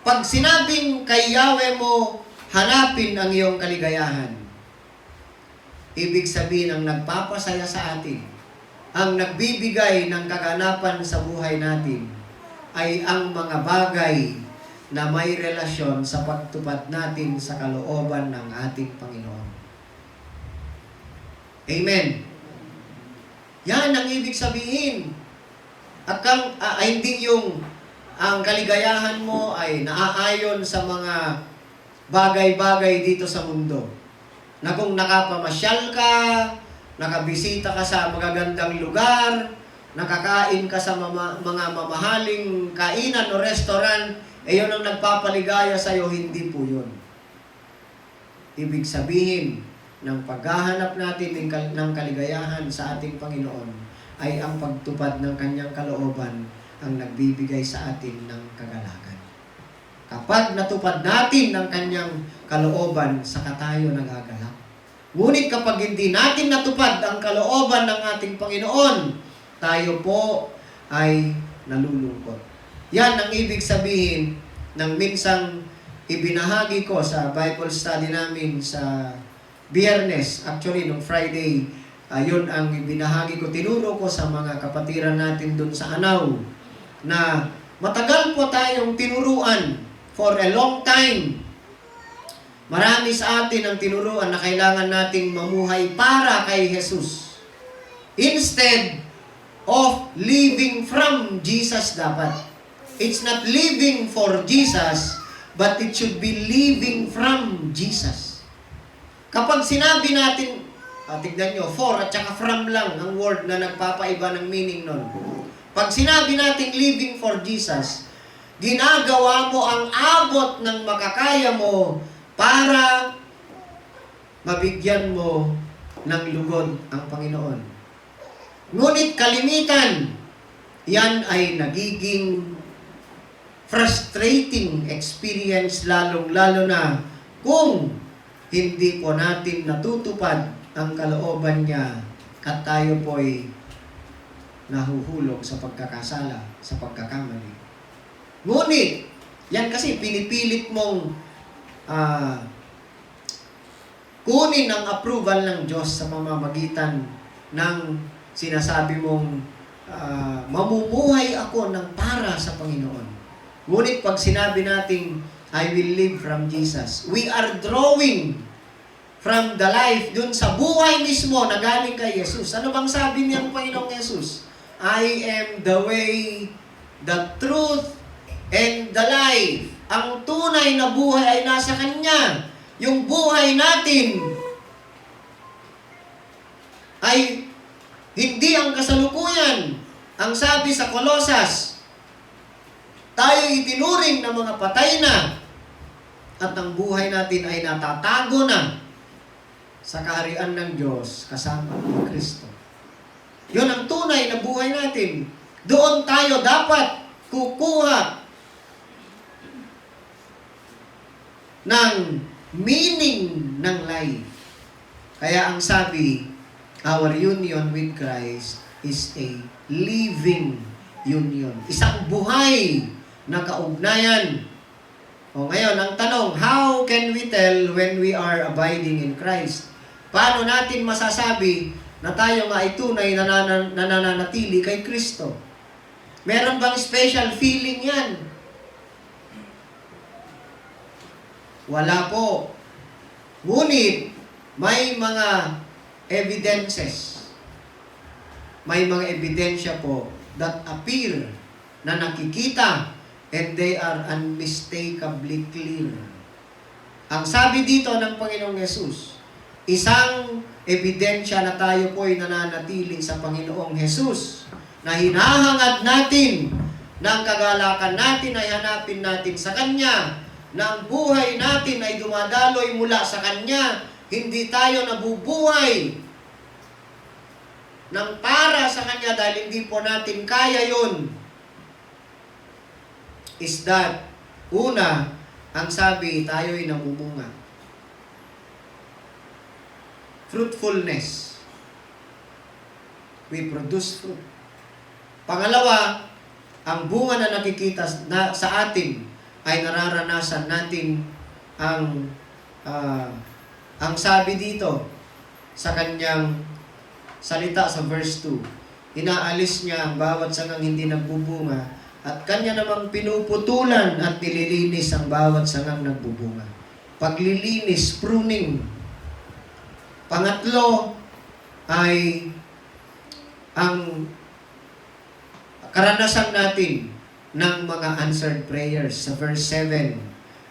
Pag sinabing kay Yahweh mo hanapin ang iyong kaligayahan, ibig sabihin ang nagpapasaya sa atin, ang nagbibigay ng kaganapan sa buhay natin, ay ang mga bagay na may relasyon sa pagtupad natin sa kalooban ng ating Panginoon. Amen. Yan ang ibig sabihin. At hindi yung ang kaligayahan mo ay naaayon sa mga bagay-bagay dito sa mundo. Na kung nakapamasyal ka, nakabisita ka sa magagandang lugar, nakakain ka sa mga mamahaling kainan o restaurant, yun ang nagpapaligaya sa'yo, hindi po yun. Ibig sabihin, ng paghahanap natin ng kaligayahan sa ating Panginoon ay ang pagtupad ng Kanyang kalooban ang nagbibigay sa atin ng kagalakan. Kapag natupad natin ng Kanyang kalooban, saka tayo nagagalak. Ngunit kapag hindi natin natupad ang kalooban ng ating Panginoon, tayo po ay nalulungkot. Yan ang ibig sabihin ng minsang ibinahagi ko sa Bible study namin sa Biyernes, actually nung Friday, yun ang binahagi ko, tinuro ko sa mga kapatiran natin dun sa Anaw, na matagal po tayong tinuruan for a long time. Marami sa atin ang tinuruan na kailangan nating mamuhay para kay Jesus. Instead of living from Jesus dapat. It's not living for Jesus, but it should be living from Jesus. Kapag sinabi natin, tignan nyo, for at saka from lang ang word na nagpapaiba ng meaning nun. Pag sinabi natin living for Jesus, ginagawa mo ang abot ng makakaya mo para mabigyan mo ng lugod ang Panginoon. Ngunit kalimitan, yan ay nagiging frustrating experience, lalong-lalo na kung hindi po natin natutupad ang kalooban niya at tayo po'y nahuhulog sa pagkakasala, sa pagkakamali. Ngunit, yan kasi pinipilit mong kunin ang approval ng Diyos sa pamamagitan ng sinasabi mong mamumuhay ako ng para sa Panginoon. Ngunit pag sinabi nating I will live from Jesus, we are drawing from the life dun sa buhay mismo na galing kay Jesus. Ano bang sabi niya ng Panginoong Jesus? I am the way, the truth, and the life. Ang tunay na buhay ay nasa Kanya. Yung buhay natin ay hindi ang kasalukuyan. Ang sabi sa Colosas, tayo itinuring na mga patay na at ang buhay natin ay natatago na sa kaharian ng Diyos kasama ng Kristo. Yun ang tunay na buhay natin. Doon tayo dapat kukuha ng meaning ng life. Kaya ang sabi, our union with Christ is a living union. Isang buhay na kaugnayan. O ngayon, ang tanong, how can we tell when we are abiding in Christ? Paano natin masasabi na tayo nga ay tunay na nananatili kay Kristo? Meron bang special feeling yan? Wala po. Ngunit, may mga evidences. May mga ebidensya po that appear na nakikita and they are unmistakably clear. Ang sabi dito ng Panginoong Yesus, isang ebidensya na tayo po'y nananatili sa Panginoong Yesus, na hinahangad natin, na ang kagalakan natin ay hanapin natin sa Kanya, na ang buhay natin ay dumadaloy mula sa Kanya, hindi tayo nabubuhay ng para sa Kanya dahil hindi po natin kaya yun, is that, una, ang sabi, tayo'y namumunga. Fruitfulness. We produce fruit. Pangalawa, ang bunga na nakikita sa atin ay nararanasan natin ang sabi dito sa kanyang salita sa verse 2. Inaalis niya ang bawat sangang hindi nagbubunga at kanya namang pinuputulan at nililinis ang bawat sangang nagbubunga. Paglilinis, pruning. Pangatlo ay ang karanasan natin ng mga answered prayers. Sa verse 7,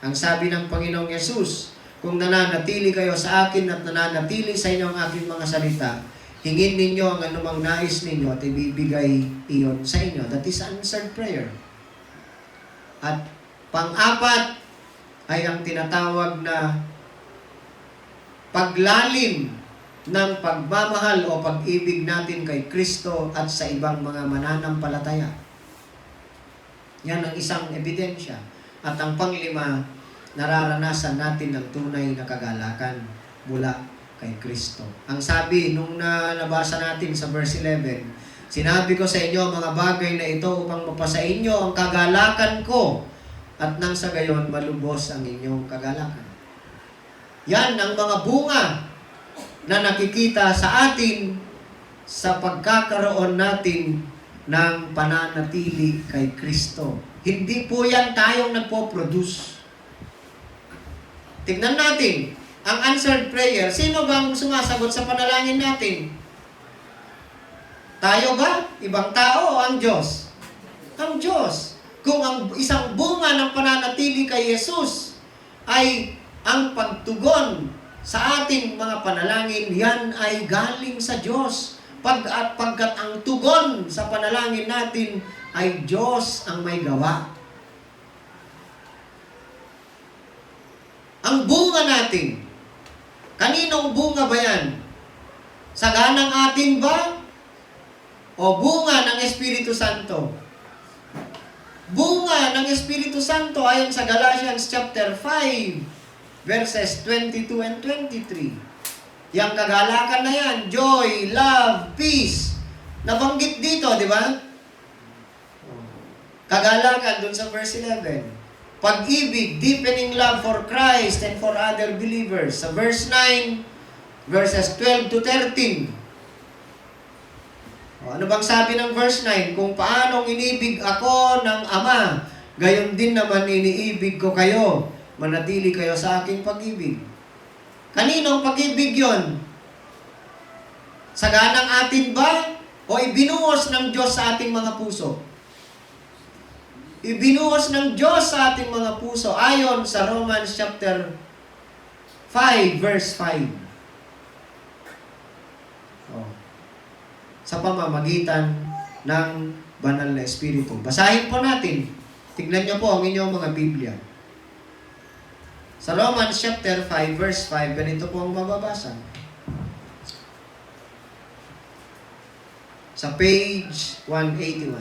ang sabi ng Panginoong Yesus, kung nananatili kayo sa akin at nananatili sa inyo ang aking mga salita, hingin ninyo ang anumang nais ninyo at ibibigay iyon sa inyo. That is answered prayer. At pang-apat ay ang tinatawag na paglalim ng pagmamahal o pag-ibig natin kay Kristo at sa ibang mga mananampalataya. Yan ang isang ebidensya. At ang panglima, nararanasan natin ang tunay na kagalakan mula kay Kristo. Ang sabi nung nabasa natin sa verse 11, sinabi ko sa inyo mga bagay na ito upang mapasa inyo ang kagalakan ko at nang sa gayon malubos ang inyong kagalakan. Yan ang mga bunga na nakikita sa atin sa pagkakaroon natin ng pananatili kay Kristo. Hindi po yan tayong nagpo-produce. Tignan natin, ang answered prayer, sino bang sumasagot sa panalangin natin? Tayo ba? Ibang tao o ang Diyos? Ang Diyos. Kung ang isang bunga ng pananatili kay Jesus ay ang pagtugon sa ating mga panalangin, yan ay galing sa Diyos. Pagkat ang tugon sa panalangin natin ay Diyos ang may gawa. Ang bunga natin, kaninong bunga ba yan? Saganang atin ba? O bunga ng Espiritu Santo? bunga ng Espiritu Santo ayon sa Galatians chapter 5, verses 22 and 23. Yang kagalakan na yan, joy, love, peace. Nabanggit dito, di ba? Kagalakan dun sa verse 11. Pag-ibig, deepening love for Christ and for other believers. Sa verse 9, verses 12 to 13. Ano bang sabi ng verse 9? Kung paanong inibig ako ng Ama, gayon din naman iniibig ko kayo. Manatili kayo sa aking pag-ibig. Kaninong pag-ibig yon? Saganang atin ba? O ibinuhos ng Diyos sa ating mga puso? Ibinuhos ng Diyos sa ating mga puso ayon sa Romans chapter 5, verse 5. Sa pamamagitan ng banal na Espiritu. Basahin po natin. Tignan niyo po ang inyong mga Biblia. Sa Romans chapter 5, verse 5, ganito po ang mababasa. Sa page 181.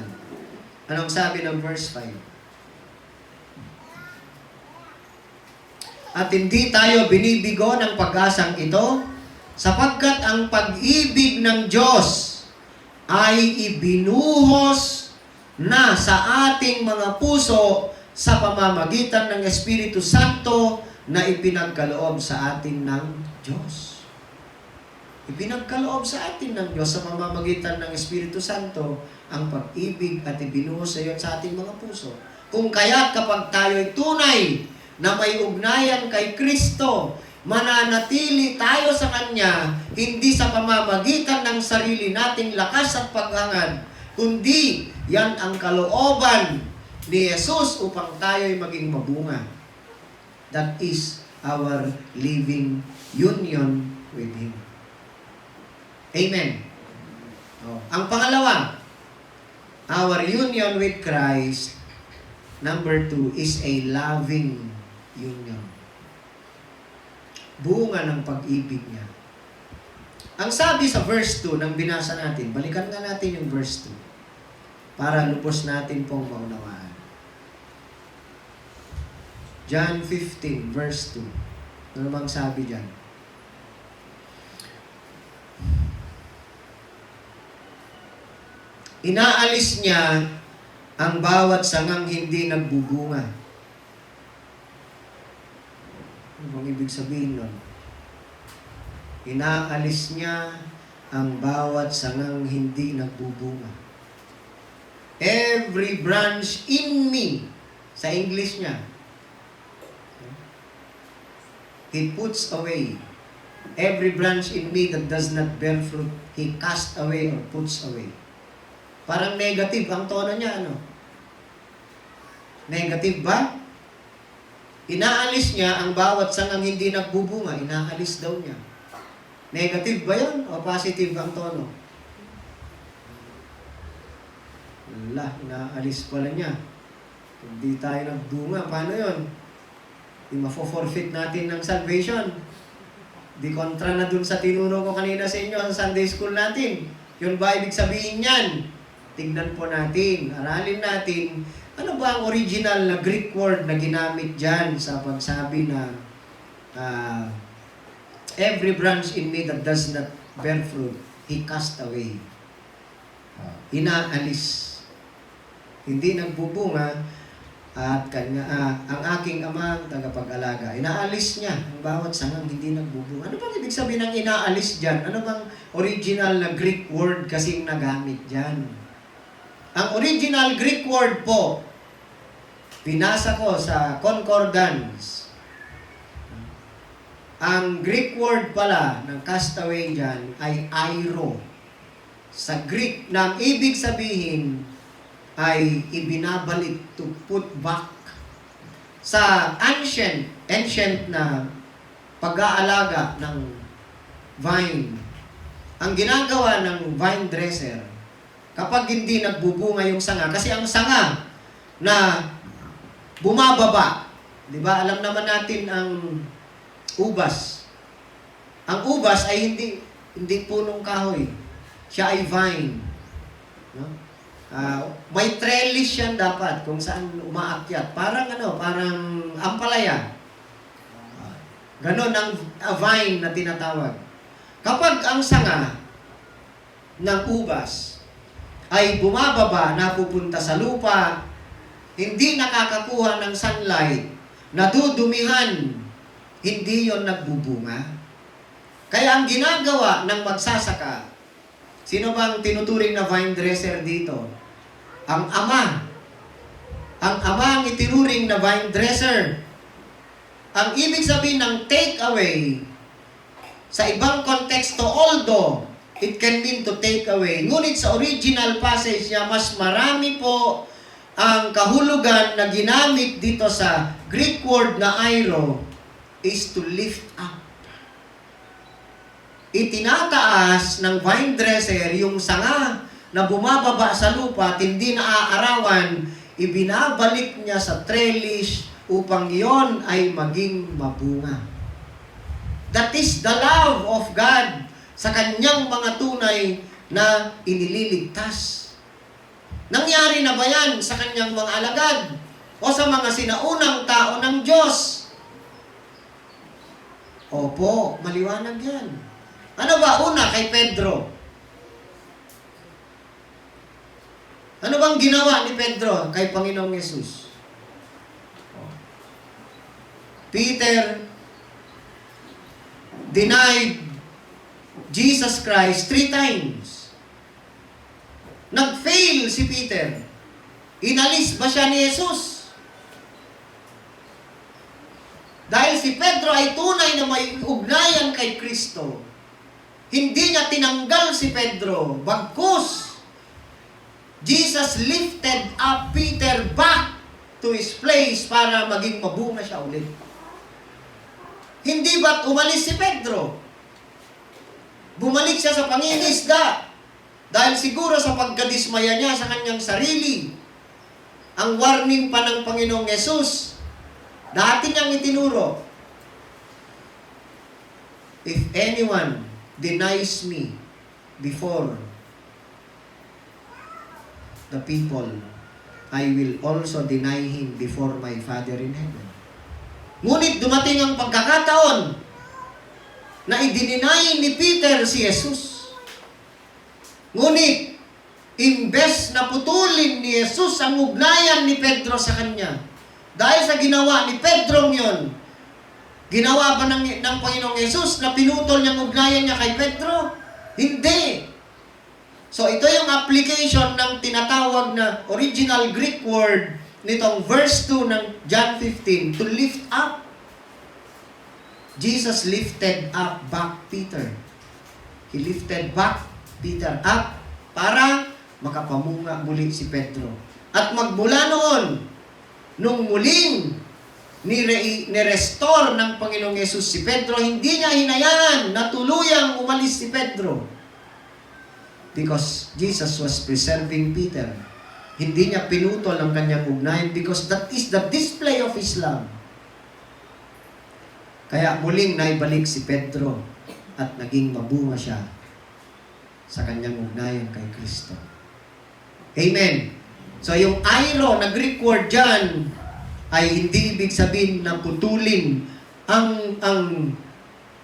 Anong sabi ng verse 5? At hindi tayo binibigo ng pag-asang ito, sapagkat ang pag-ibig ng Diyos ay ibinuhos na sa ating mga puso sa pamamagitan ng Espiritu Santo na ipinagkaloob sa atin ng Diyos. Ipinagkaloob sa atin ng Diyos sa pamamagitan ng Espiritu Santo ang pag-ibig at ibinuhos sa ating mga puso. Kung kaya't kapag tayo'y tunay na may ugnayan kay Kristo, mananatili tayo sa Kanya, hindi sa pamamagitan ng sarili nating lakas at paghangad, kundi yan ang kalooban ni Jesus upang tayo'y maging mabunga. That is our living union with Him. Amen. Ang pangalawa, our union with Christ, number 2, is a loving union. Bunga ng pag-ibig niya. Ang sabi sa verse 2 nang binasa natin, balikan nga natin yung verse 2 para lubos natin pong maunawaan. John 15, verse 2. Ano bang sabi dyan? Inaalis niya ang bawat sangang hindi nagbubunga. Ano bang ibig sabihin nun? Inaalis niya ang bawat sangang hindi nagbubunga. Every branch in me, sa English niya, He puts away. Every branch in me that does not bear fruit, He casts away or puts away. Parang negative ang tono niya, ano? Negative ba? Inaalis niya ang bawat sangang hindi nagbubunga. Inaalis daw niya. Negative ba yun? O positive ang tono? Wala, inaalis pala niya. Hindi tayo nagbunga. Paano yun? Di mafo-forfeit natin ng salvation. Di kontra na dun sa tinuro ko kanina sa inyo sa Sunday school natin. Yun ba ibig sabihin yan? Tignan po natin, aralin natin, ano ba ang original na Greek word na ginamit dyan sa pagsabi na every branch in me that does not bear fruit, He cast away. Inaalis. Hindi nagbubunga at ang aking Ama tagapag-alaga. Inaalis niya ang bawat sangang hindi nagbubunga. Ano bang ibig sabihin ng inaalis dyan? Ano bang original na Greek word kasing nagamit dyan? Ang original Greek word po, pinasa ko sa concordance. Ang Greek word pala ng castaway dyan ay airo. Sa Greek, na ang ibig sabihin ay ibinabalik, to put back. Sa ancient na pag-aalaga ng vine, ang ginagawa ng vine dresser, kapag hindi nagbubunga yung sanga, kasi ang sanga na bumababa, di ba? Alam naman natin ang ubas. Ang ubas ay hindi punong kahoy. Siya ay vine. No? May trellis yan dapat kung saan umaakyat. Parang parang ampalaya. Ganon ang vine na tinatawag. Kapag ang sanga ng ubas ay bumababa, napupunta sa lupa, hindi nakakakuha ng sunlight, nadudumihan, hindi yon nagbubunga. Kaya ang ginagawa ng magsasaka, sino bang tinuturing na vine dresser dito? Ang ama. Ang ama ang itinuring na vine dresser. Ang ibig sabihin ng take away, sa ibang konteksto, although it can mean to take away, ngunit sa original passage niya, mas marami po ang kahulugan na ginamit dito sa Greek word na airo is to lift up. Itinataas ng vine dresser yung sanga na bumababa sa lupa at hindi naaarawan, ibinabalik niya sa trellis upang iyon ay maging mabunga. That is the love of God sa kanyang mga tunay na inililigtas. Nangyari na ba yan sa kanyang mga alagad o sa mga sinaunang tao ng Diyos? Opo, maliwanag yan. Ano ba una kay Pedro? Ano bang ginawa ni Pedro kay Panginoong Yesus? Peter denied Jesus Christ 3 times. Nag-fail si Peter. Inalis ba siya ni Jesus? Dahil si Pedro ay tunay na may ugnayan kay Kristo, hindi niya tinanggal si Pedro. Bagkus, Jesus lifted up Peter back to his place para maging mabunga siya ulit. Hindi ba't umalis si Pedro? Bumalik siya sa pangingisda dahil siguro sa pagkadismaya niya sa kanyang sarili. Ang warning pa ng Panginoong Yesus, dati niyang itinuro, if anyone denies me before the people, I will also deny him before my Father in heaven. Ngunit dumating ang pagkakataon na idininay ni Peter si Jesus. Ngunit, imbes na putulin ni Jesus ang ugnayan ni Pedro sa kanya, dahil sa ginawa ni Pedro yon, ginawa ba ng Panginoong Jesus na pinutol niyang ugnayan niya kay Pedro? Hindi. So ito yung application ng tinatawag na original Greek word nitong verse 2 ng John 15, to lift up. Jesus lifted up back Peter. He lifted back Peter up para makapamunga muli si Pedro. At magmula noon, nung muling ni-restore ng Panginoong Yesus si Pedro, hindi niya hinayaan na tuluyang umalis si Pedro. Because Jesus was preserving Peter. Hindi niya pinutol ang kanyang ugnayan because that is the display of His love. Kaya muling naibalik si Pedro at naging mabunga siya sa kanyang ugnayan kay Kristo. Amen. So yung airo na Greek word dyan ay hindi ibig sabihin na putulin. Ang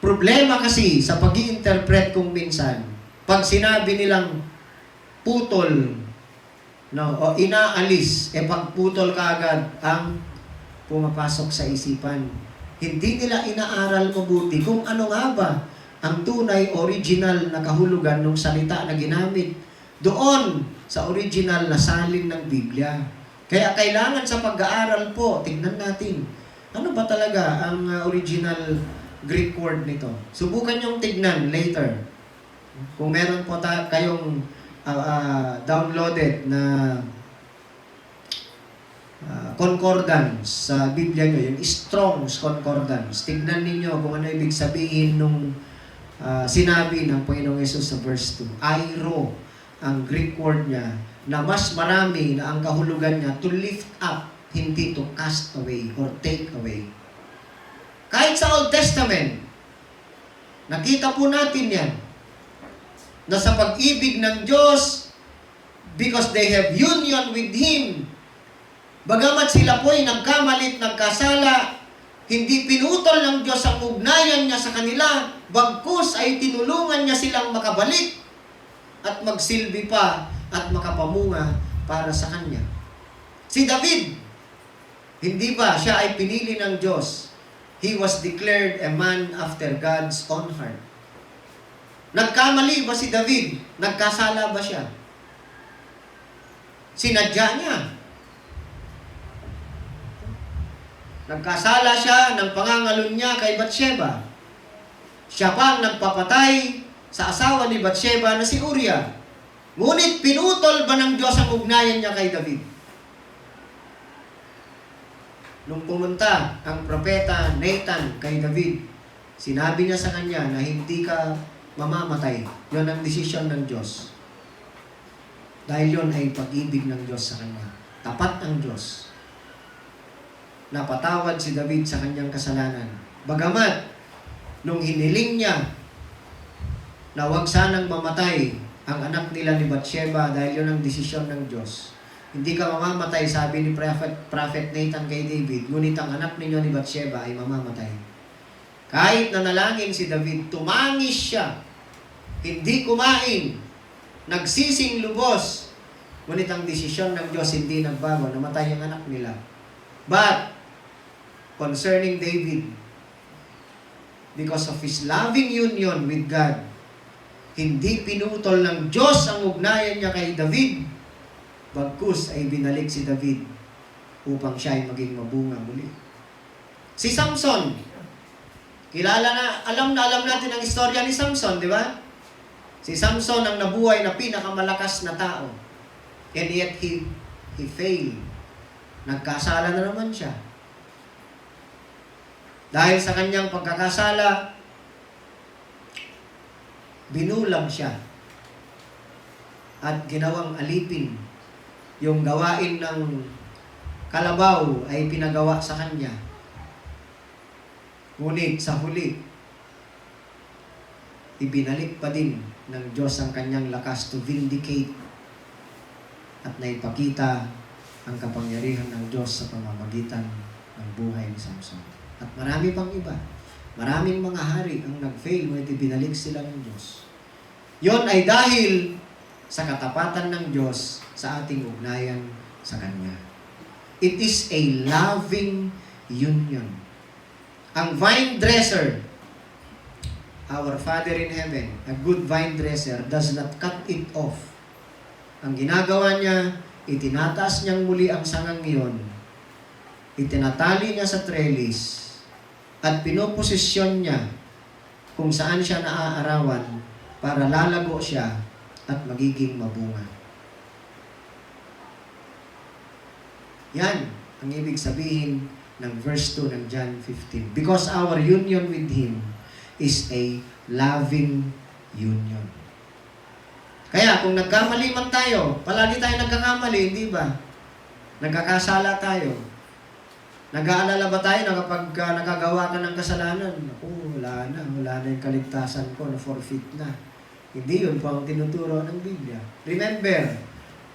problema kasi sa pag-i-interpret kung minsan, pag sinabi nilang putol, o inaalis, pagputol ka agad ang pumapasok sa isipan. Hindi nila inaaral mabuti kung ano nga ba ang tunay original na kahulugan ng salita na ginamit doon sa original na salin ng Biblia. Kaya kailangan sa pag-aaral po, tignan natin, ano ba talaga ang original Greek word nito? Subukan niyong tignan later. Kung meron po kayong downloaded na concordance sa Biblia nyo, yung Strong's Concordance, tignan ninyo kung ano ibig sabihin nung sinabi ng Panginoong Yesus sa verse 2. Airo, ang Greek word niya, na mas marami na ang kahulugan niya to lift up, hindi to cast away or take away. Kahit sa Old Testament, nakita po natin yan, na sa pag-ibig ng Diyos, because they have union with Him. Bagamat sila po'y nagkamalit, nagkasala, hindi pinutol ng Diyos ang ugnayan niya sa kanila, bagkus ay tinulungan niya silang makabalik at magsilbi pa at makapamunga para sa Kanya. Si David, hindi ba siya ay pinili ng Diyos? He was declared a man after God's own heart. Nagkamali ba si David? Nagkasala ba siya? Sinadya niya. Nagkasala siya ng pangangalun niya kay Bathsheba. Siya pa ang nagpapatay sa asawa ni Bathsheba na si Uriah. Ngunit pinutol ba ng Diyos ang ugnayan niya kay David? Nung pumunta ang propeta Nathan kay David, sinabi niya sa kanya na hindi ka mamamatay. Yon ang desisyon ng Diyos. Dahil yon ay pag-ibig ng Diyos sa kanya. Tapat ang Diyos. Napatawad si David sa kanyang kasalanan. Bagamat, nung hiniling niya na huwag sanang mamatay ang anak nila ni Bathsheba dahil yon ang desisyon ng Diyos. Hindi ka mamamatay, sabi ni Prophet Nathan kay David, ngunit ang anak ninyo ni Bathsheba ay mamamatay. Kahit nanalangin si David, tumangis siya, hindi kumain, nagsising lubos, ngunit ang desisyon ng Diyos hindi nagbago, namatay ang anak nila. But, concerning David, because of his loving union with God, hindi pinutol ng Diyos ang ugnayan niya kay David, bagkus ay binalik si David upang siya ay maging mabunga muli. Si Samson, alam natin ang istorya ni Samson, di ba? Si Samson ang nabuhay na pinakamalakas na tao. And yet he failed. Nagkasala na naman siya. Dahil sa kanyang pagkakasala, binulag siya at ginawang alipin. Yung gawain ng kalabaw ay pinagawa sa kanya. Ngunit sa huli, ibinalik pa din ng Diyos ang kanyang lakas to vindicate at naipakita ang kapangyarihan ng Diyos sa pamamagitan ng buhay ni Samson. At marami pang iba. Maraming mga hari ang nag-fail ngunit ibinalik sila ng Diyos. Yon ay dahil sa katapatan ng Diyos sa ating ugnayan sa Kanya. It is a loving union. Ang vine dresser, our Father in heaven, a good vine dresser, does not cut it off. Ang ginagawa niya, itinataas niyang muli ang sangang iyon, itinatali niya sa trellis, at pinoposisyon niya kung saan siya naaarawan para lalago siya at magiging mabunga. Yan ang ibig sabihin ng verse 2 ng John 15. Because our union with Him is a loving union. Kaya kung nagkamali man tayo, palagi tayo nagkakamali, hindi ba? Nagkakasala tayo. Nag-aalala ba tayo na kapag nakagawa ka ng kasalanan, wala na yung kaligtasan ko, na-forfeit na. Hindi yun po ang tinuturo ng Biblia. Remember,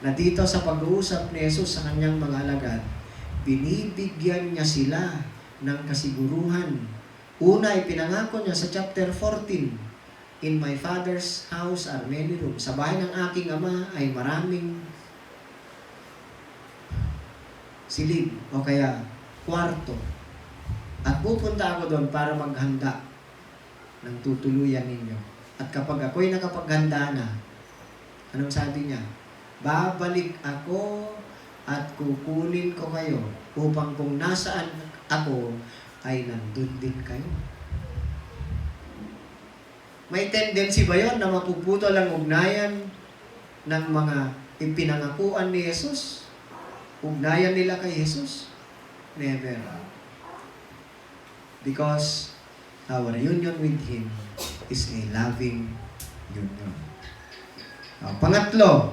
na dito sa pag-uusap ni Jesus sa kanyang mga alagad, binibigyan niya sila ng kasiguruhan. Una, ipinangako niya sa chapter 14, In my Father's house are many rooms. Sa bahay ng aking Ama ay maraming silid o kaya kwarto. At pupunta ako doon para maghanda ng tutuluyan ninyo. At kapag ako'y nakapaghanda na, anong sabi niya? Babalik ako at kukunin ko kayo upang kung nasaan ako ay nandun din kayo. May tendency ba yon na mapuputol ang ugnayan ng mga ipinangakuan ni Jesus? Ugnayan nila kay Jesus? Never. Because our union with Him is a loving union. Pangatlo,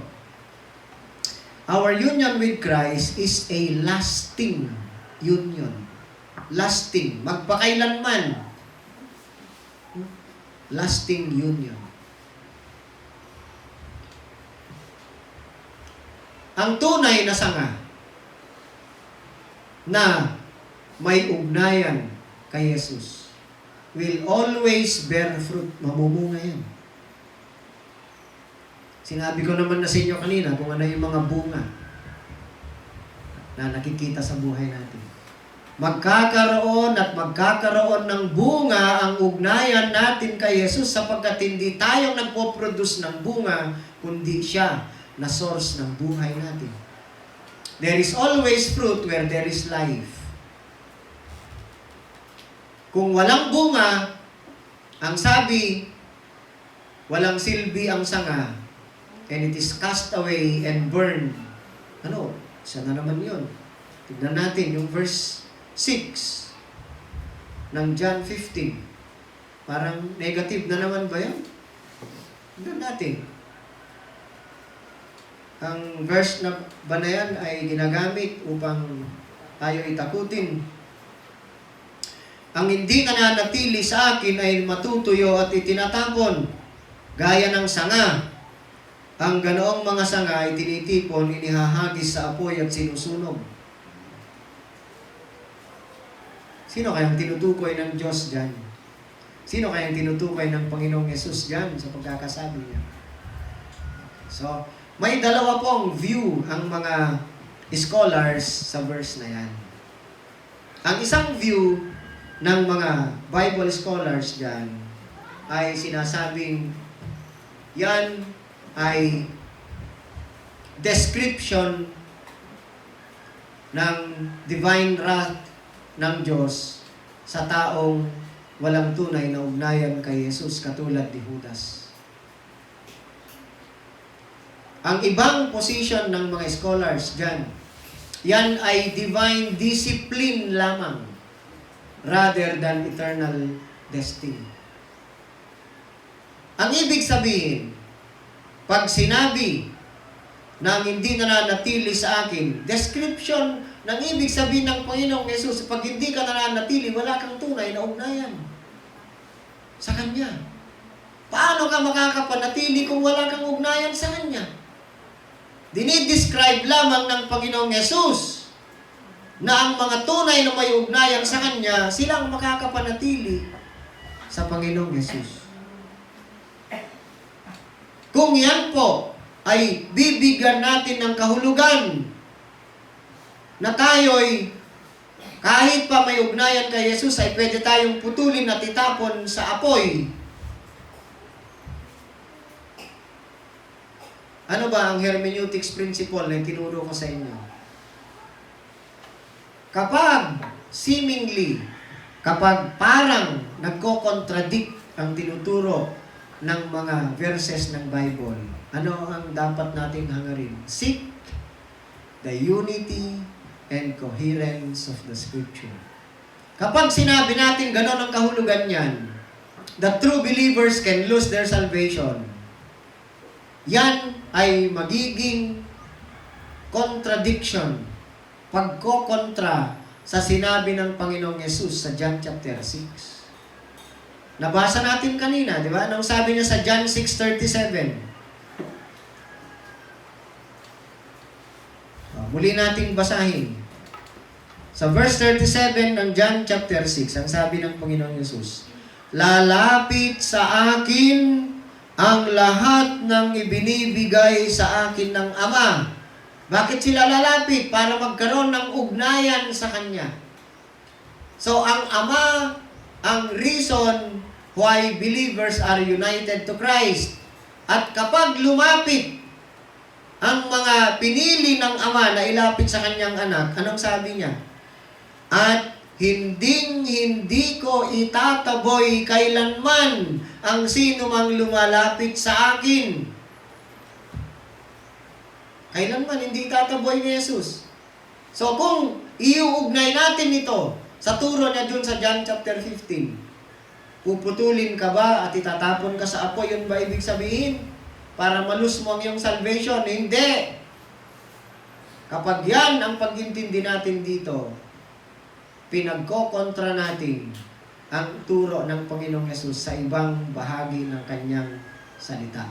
our union with Christ is a lasting union. Lasting. Magpakailanman. Lasting union. ang tunay na sanga na may ugnayan kay Jesus will always bear fruit. Mamumunga yan. Sinabi ko naman na sa inyo kanina kung ano yung mga bunga na nakikita sa buhay natin. Magkakaroon at magkakaroon ng bunga ang ugnayan natin kay Jesus sapagkat hindi tayong nagpo-produce ng bunga, kundi siya na source ng buhay natin. There is always fruit where there is life. Kung walang bunga, ang sabi, walang silbi ang sanga, and it is cast away and burned. Ano? Isa na naman yun. Tignan natin yung verse 6 ng John 15. Parang negative na naman ba yan? Tignan natin. Ang verse na ba na yan ay ginagamit upang tayo itakutin. Ang hindi nananatili sa akin ay matutuyo at itinatapon, gaya ng sanga. Ang ganoong mga sanga ay tinitipon, inihahagis sa apoy at sinusunog. Sino kayang tinutukoy ng Diyos dyan? Sino kayang tinutukoy ng Panginoong Yesus dyan sa pagkakasabi niya? So, may dalawa pong view ang mga scholars sa verse na yan. Ang isang view ng mga Bible scholars dyan ay sinasabing yan ay description ng divine wrath ng Diyos sa taong walang tunay na ugnayan kay Jesus katulad ni Judas. Ang ibang position ng mga scholars dyan, yan ay divine discipline lamang rather than eternal destiny. Ang ibig sabihin, pag sinabi na hindi nananatili sa akin, description ng ibig sabihin ng Panginoong Yesus, pag hindi ka nananatili, wala kang tunay na ugnayan sa Kanya. Paano ka makakapanatili kung wala kang ugnayan sa Kanya? Dinidescribe lamang ng Panginoong Yesus na ang mga tunay na may ugnayan sa Kanya, silang makakapanatili sa Panginoong Yesus. Kung yan po ay bibigyan natin ng kahulugan na tayo'y kahit pa may ugnayan kay Jesus ay pwede tayong putulin at itapon sa apoy. Ano ba ang hermeneutics principle na tinuro ko sa inyo? Kapag seemingly, kapag parang nagko-contradict ang tinuturo ng mga verses ng Bible, ano ang dapat nating hangarin? Seek the unity and coherence of the Scripture. Kapag sinabi natin gano'n ang kahulugan niyan, the true believers can lose their salvation. Yan ay magiging contradiction, pagkokontra sa sinabi ng Panginoong Yesus sa John chapter 6. Nabasa natin kanina, di ba? Anong sabi niya sa John 6:37? Muli nating basahin. Sa verse 37 ng John chapter 6, ang sabi ng Panginoong Yesus, lalapit sa akin ang lahat ng ibinibigay sa akin ng Ama. Bakit sila lalapit? Para magkaroon ng ugnayan sa Kanya. So, ang Ama, ang reason why believers are united to Christ. At kapag lumapit ang mga pinili ng Ama na ilapit sa Kanyang anak, anong sabi niya? At hindi ko itataboy kailanman ang sino mang lumalapit sa akin. Kailanman hindi itataboy ni Jesus. So kung iuugnay natin ito sa turo niya dun sa John chapter 15, puputulin ka ba at itatapon ka sa apoy? Yun ba ibig sabihin? Para malus mo ang iyong salvation? Hindi. Kapag yan ang pag-intindi natin dito, pinagkokontra natin ang turo ng Panginoong Yesus sa ibang bahagi ng Kanyang salita.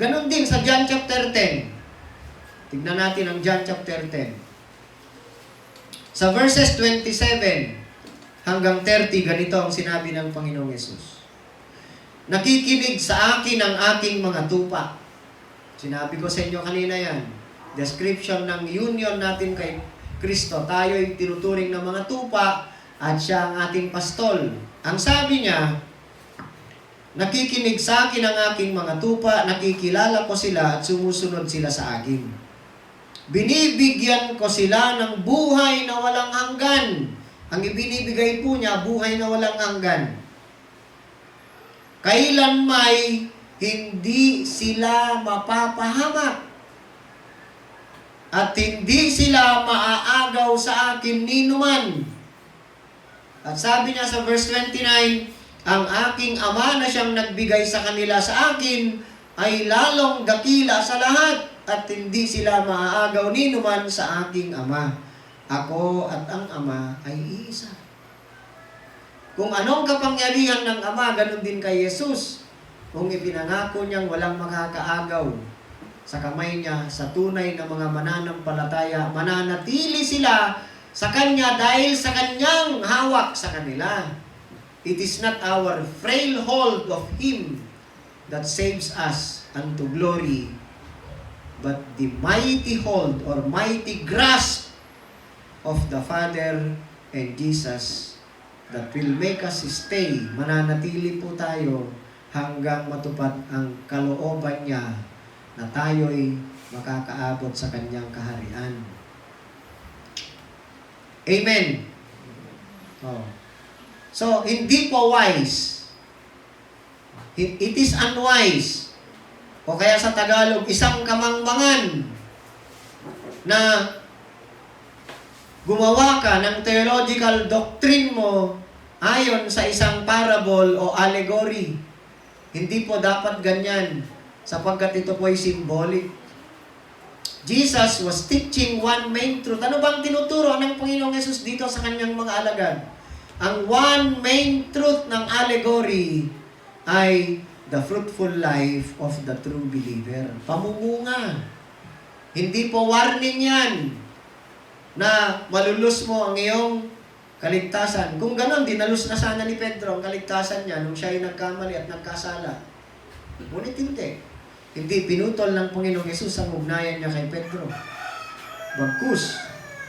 Ganon din sa John chapter 10. Tignan natin ang John chapter 10. Sa verses 27 hanggang 30, ganito ang sinabi ng Panginoong Yesus. Nakikinig sa akin ang aking mga tupa. Sinabi ko sa inyo kanina yan. Description ng union natin kay Kristo. Tayo ay tinuturing ng mga tupa at siya ang ating pastol. Ang sabi niya, nakikinig sa akin ang aking mga tupa, nakikilala ko sila at sumusunod sila sa akin. Binibigyan ko sila ng buhay na walang hanggan. Ang ibinibigay po niya, buhay na walang hanggan. Kailan may hindi sila mapapahamak at hindi sila maaagaw sa akin ninuman. At sabi niya sa verse 29, ang aking ama na siyang nagbigay sa kanila sa akin ay lalong dakila sa lahat at hindi sila maaagaw ninuman sa aking ama. Ako at ang ama ay iisa. Kung anong kapangyarihan ng ama, ganun din kay Jesus. Kung ipinangako niyang walang makakaagaw sa kamay niya, sa tunay na mga mananampalataya, mananatili sila sa Kanya dahil sa Kanyang hawak sa kanila. It is not our frail hold of Him that saves us unto glory, but the mighty hold or mighty grasp of the Father and Jesus that will make us stay. Mananatili po tayo hanggang matupad ang kalooban niya na tayo'y makakaabot sa Kanyang kaharian. Amen. Oh. So, hindi po wise. It is unwise. O kaya sa Tagalog, isang kamangmangan na gumawa ka ng theological doctrine mo ayon sa isang parable o allegory. Hindi po dapat ganyan sapagkat ito po ay symbolic. Jesus was teaching one main truth. Ano bang tinuturo ng Panginoong Yesus dito sa kanyang mga alagad? Ang one main truth ng allegory ay the fruitful life of the true believer. Pamumunga. Hindi po warning yan na malulus mo ang iyong kaligtasan. Kung ganon, dinalus na sana ni Pedro ang kaligtasan niya nung siya ay nagkamali at nagkasala. Ngunit hindi. Hindi, pinutol ng Panginoong Yesus ang ugnayan niya kay Pedro. Bagkus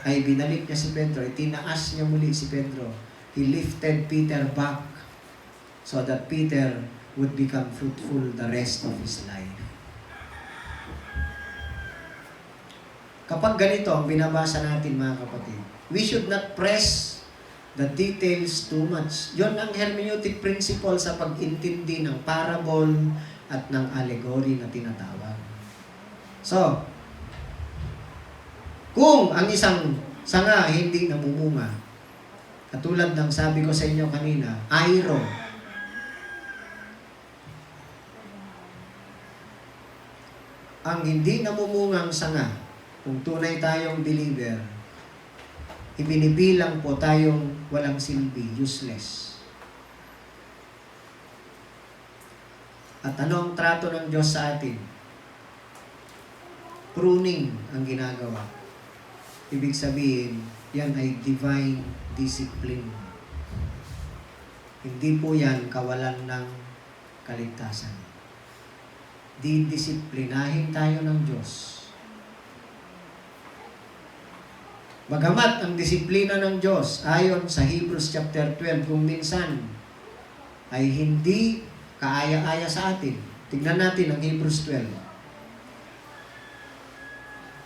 ay binalik niya si Pedro, itinaas niya muli si Pedro. He lifted Peter back so that Peter would become fruitful the rest of his life. Kapag ganito ang binabasa natin mga kapatid, we should not press the details too much. Yon ang hermeneutic principle sa pag-intindi ng parable at ng allegory na tinatawag. So, kung ang isang sanga hindi namumunga, katulad ng sabi ko sa inyo kanina, airo, ang hindi namumungang sanga, kung tunay tayong believer, ibinibilang po tayong walang silbi, useless. At ano ang trato ng Diyos sa atin? Pruning ang ginagawa. Ibig sabihin, yan ay divine discipline. Hindi po yan kawalan ng kaligtasan. Didisiplinahin tayo ng Diyos. Bagamat ang disiplina ng Diyos, ayon sa Hebrews chapter 12, kung minsan ay hindi kaaya-aya sa atin. Tignan natin ang Hebrews 12.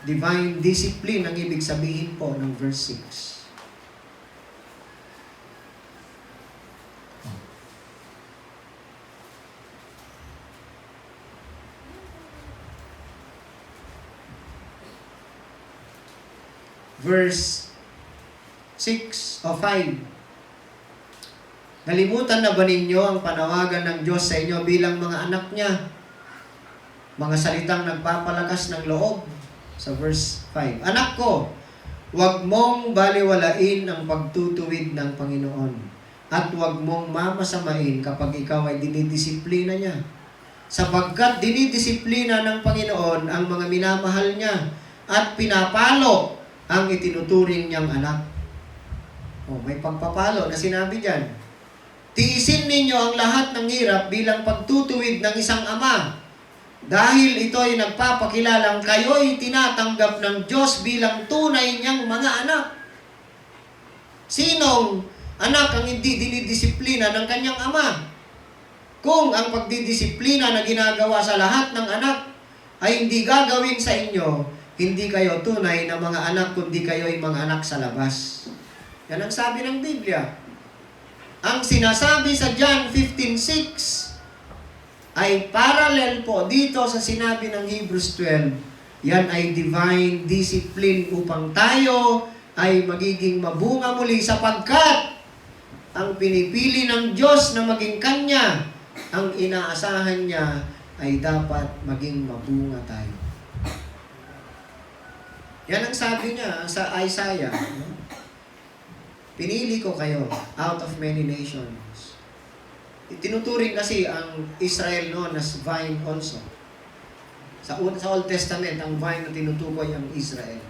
Divine discipline ang ibig sabihin po ng verse 6. Verse 6 o 5. Nalimutan na ba ninyo ang panawagan ng Diyos sa inyo bilang mga anak niya? Mga salitang nagpapalakas ng loob. Sa verse 5. Anak ko, huwag mong baliwalain ang pagtutuwid ng Panginoon. At huwag mong mamasamain kapag ikaw ay dinidisiplina niya. Sapagkat dinidisiplina ng Panginoon ang mga minamahal niya at pinapalo ang itinuturing niyang anak. May pagpapalo na sinabi dyan. Tiisin ninyo ang lahat ng hirap bilang pagtutuwid ng isang ama. Dahil ito ay nagpapakilalang kayo'y tinatanggap ng Diyos bilang tunay niyang mga anak. Sinong anak ang hindi dinidisiplina ng kanyang ama? Kung ang pagdidisiplina na ginagawa sa lahat ng anak ay hindi gagawin sa inyo, hindi kayo tunay na mga anak, kundi kayo ay mga anak sa labas. Yan ang sabi ng Biblia. Ang sinasabi sa John 15:6 ay parallel po dito sa sinabi ng Hebrews 12. Yan ay divine discipline upang tayo ay magiging mabunga muli sapagkat ang pinipili ng Diyos na maging Kanya, ang inaasahan niya ay dapat maging mabunga tayo. Yan ang sabi niya sa Isaiah. Pinili ko kayo out of many nations. Itinuturing kasi ang Israel noon as vine also. Sa Old Testament, ang vine na tinutukoy ang Israel.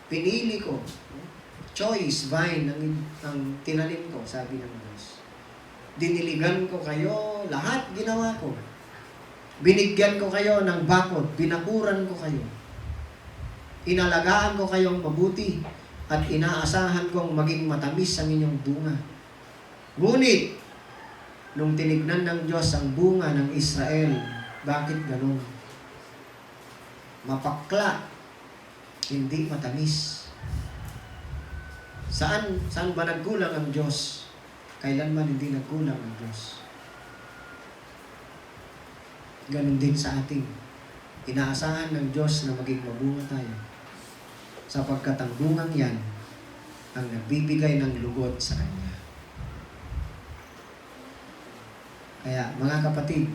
Pinili ko. Choice, vine, ang tinanim ko, sabi ng Diyos. Diniligan ko kayo, lahat ginawa ko. Binigyan ko kayo ng bakod, binakuran ko kayo. Inalagaan ko kayong mabuti at inaasahan kong maging matamis ang inyong bunga. Ngunit, nung tinignan ng Diyos ang bunga ng Israel, bakit ganun? Mapakla, hindi matamis. Saan ba nagkulang ang Diyos? Kailanman hindi nagkulang ang Diyos. Ganun din sa atin. Inaasahan ng Diyos na maging mabunga tayo. Sapagkat ang bungang yan ang nagbibigay ng lugod sa Kanya. Kaya, mga kapatid,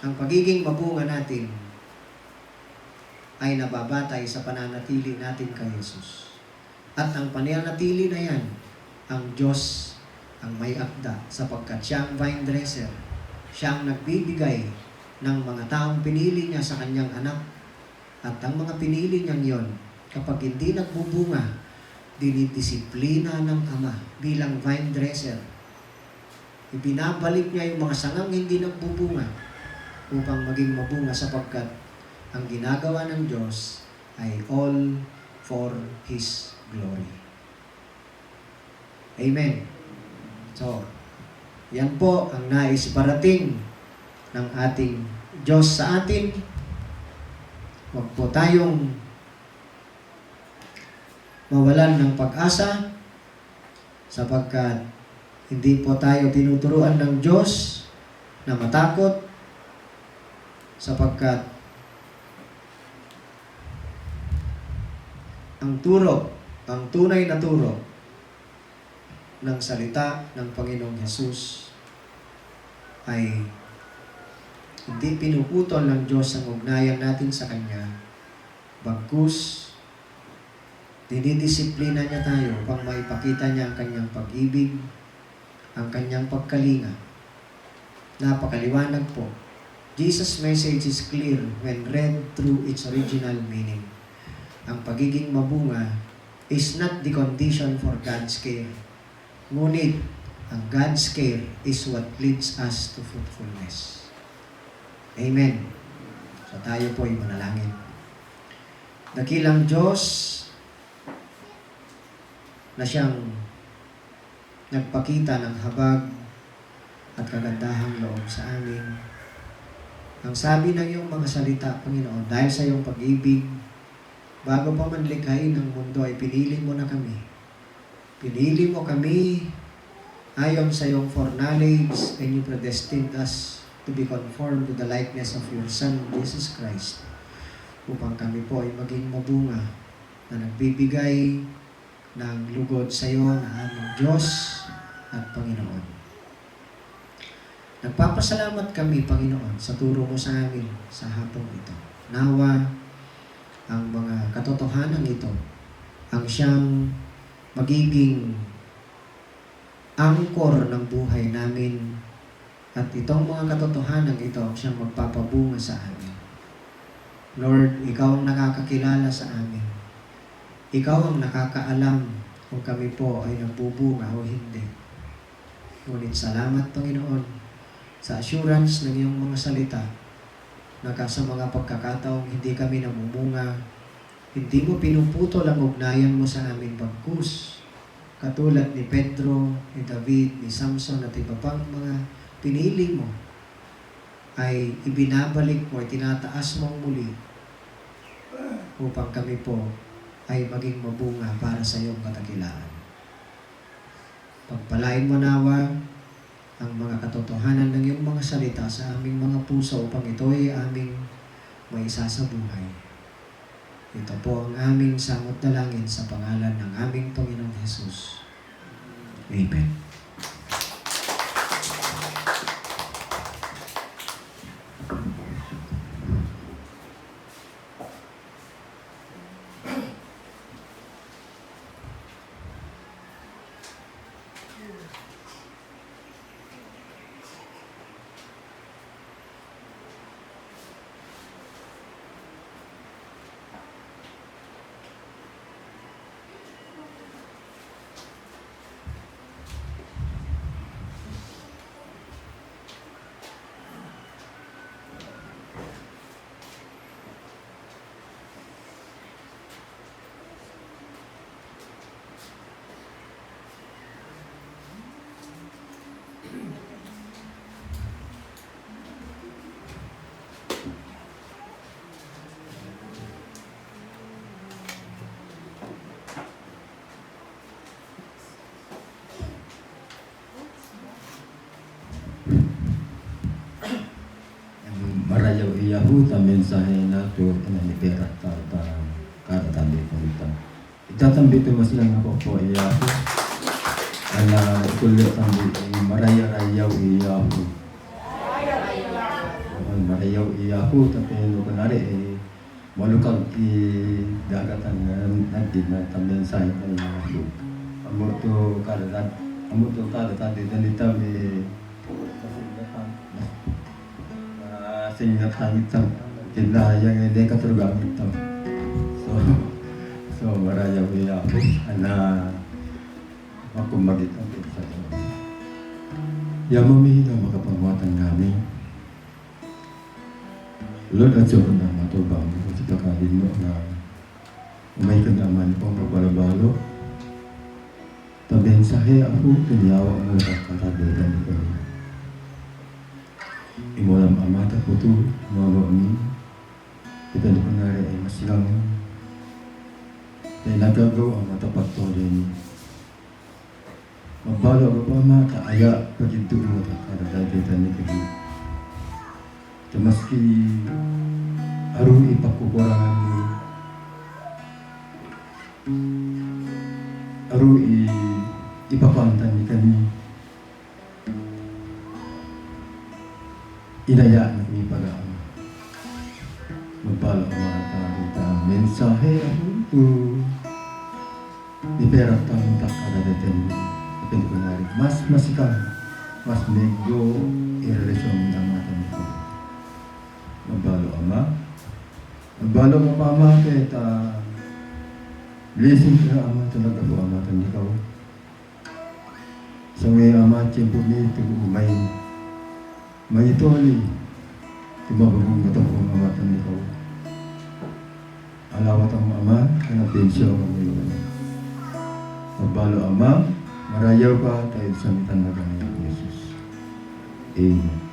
ang pagiging mabunga natin ay nababatay sa pananatili natin kay Jesus. At ang pananatili na yan, ang Diyos ang may akda sapagkat siya ang vine dresser. Siya ang nagbibigay ng mga taong pinili niya sa kanyang anak. At ang mga pinili niyang yon, kapag hindi nagbubunga, dinidisiplina ng Ama bilang vine dresser. Ibinabalik niya yung mga sangang hindi nagbubunga upang maging mabunga sapagkat ang ginagawa ng Diyos ay all for His glory. Amen. So, yan po ang nais parating ng ating Diyos sa atin. Huwag po tayong mawalan ng pag-asa sapagkat hindi po tayo tinuturuan ng Diyos na matakot sapagkat ang tunay na turo ng salita ng Panginoong Hesus ay hindi pinuputol ng Diyos ang ugnayan natin sa Kanya. Bagkus, dinidisiplina niya tayo upang maipakita niya ang Kanyang pag-ibig, ang Kanyang pagkalinga. Napakaliwanag po. Jesus' message is clear when read through its original meaning. Ang pagiging mabunga is not the condition for God's care. Ngunit, ang God's care is what leads us to fruitfulness. Amen. So tayo po ay manalangin. Dakilang Diyos na siyang nagpakita ng habag at kagandahang loob sa amin. Ang sabi ng iyong mga salita, Panginoon, dahil sa iyong pag-ibig, bago pa man likhain ng mundo ay pinili mo na kami. Pinili mo kami ayon sa iyong foreknowledge and you predestined us to be conformed to the likeness of your Son, Jesus Christ, upang kami po ay maging mabunga na nagbibigay ng lugod sa iyo na aming Diyos at Panginoon. Nagpapasalamat kami, Panginoon, sa turo mo sa amin sa hapong ito. Nawa ang mga katotohanan ito ang siyang magiging angkor ng buhay namin at itong mga katotohanan ito ang siyang magpapabunga sa amin. Lord, Ikaw ang nakakakilala sa amin. Ikaw ang nakakaalam kung kami po ay nagbubunga o hindi. Ngunit salamat, Panginoon, sa assurance ng iyong mga salita na sa mga pagkakataong hindi kami namumunga, hindi mo pinuputol ang ugnayan mo sa aming bagkus. Katulad ni Pedro, ni David, ni Samson at iba pang mga pinili mo, ay ibinabalik mo, ay tinataas mong muli upang kami po ay maging mabunga para sa iyong katakilaan. Pagpalain mo nawa ang mga katotohanan ng iyong mga salita sa aming mga puso upang ito ay aming maisasabuhay. Ito po ang aming samot dalangin sa pangalan ng aming Panginoong Jesus. Amen. Marayaw iyahu ta mensahe na to na ni perat ta kada tambi ko ita. Itatambi to mas lang ako po iyahu. Ana kulyo tambi marayaw iyahu. Marayaw iyahu ta peno kanare malukag i dagatan nanti na mensahe ta iyahu. Amo to kada tadi dalita me sehingga hitam kita yang ini keterugang hitam so maraya ya ana aku magitan kita yang memihina makapanguatan kami Lord at sa unang matubang sa pagkain mo na may kanaman pang magbalo-balo tabensahe ako tinyawa mo sa karadulan ko Imolam amata ko to, mga amin. Kita na kunwari ay mas lang. Dahil nagagawa ang matapat to din. Magbalo ka pa mata, aya pagkinto mo ta kada kita ni kagi. Tamaski aron ipakukurangan mo. Aron ipapantan ni kani. Inayaan na kami pag-aama. Magpala ang mga tarita. Mensahe ako. Iperat kami takada deten. Depende ko na rin. Mas ikaw. Mas medyo irelasyon ng amatan ko. Magbalo ama. Magbalo mo pa ama kita. Blessing ka ama talaga po amatan ikaw. Sa ngayon ama, tiyempo nito may itoli, tumabagong ito kong amatan nito. Alawat ang ama, kanapensyo ang ngayon. Magbalo ama, marayaw ka tayo sa mitan na ganyan ng Jesus. Amen.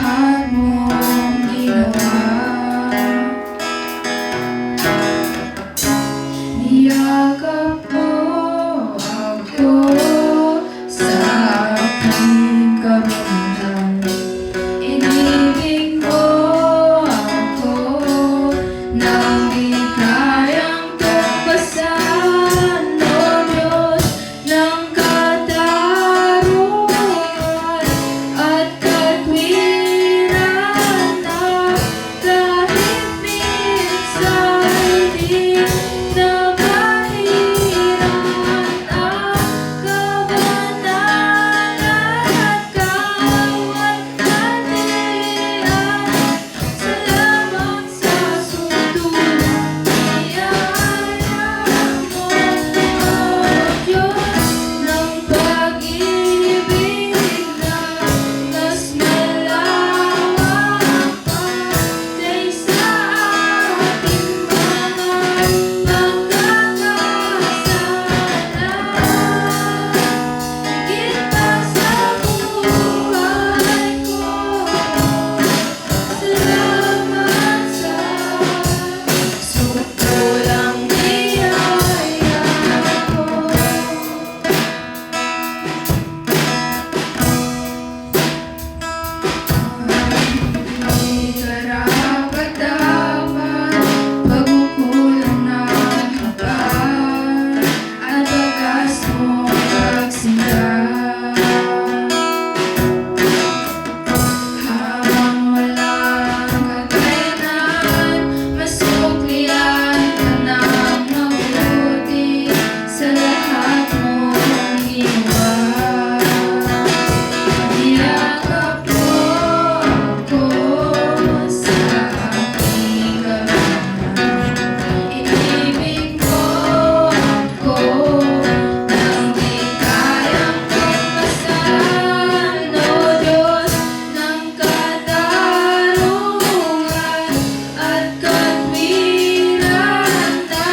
lahat mong ginawa. Niyakap mo ako sa aking kabundan. Inibig mo ako nang di kayang tumpasan. O Diyos ng katarungan at katwiran, na kahit minsan di na mahirap ang kabanalan at kawaghatian. Salamat sa suntulang biyaya mo, O Diyos ng pag-ibig na mas malawak pa kaysa aking mga pagkakasala. Higit pa sa buhay ko, salamat sa sukulang biyaya mo. Hindi karapat-dapat pagkukulang na hanggan at wagas mong pagsinta. Habang walang kakayanan, masuklian ka ng mabuti sa lahat mong ginawa. Niyakap mo ako sa aking kabundan. Inibig mo ako nang di kayang tumpasan. O Diyos ng katarungan at katwiran, na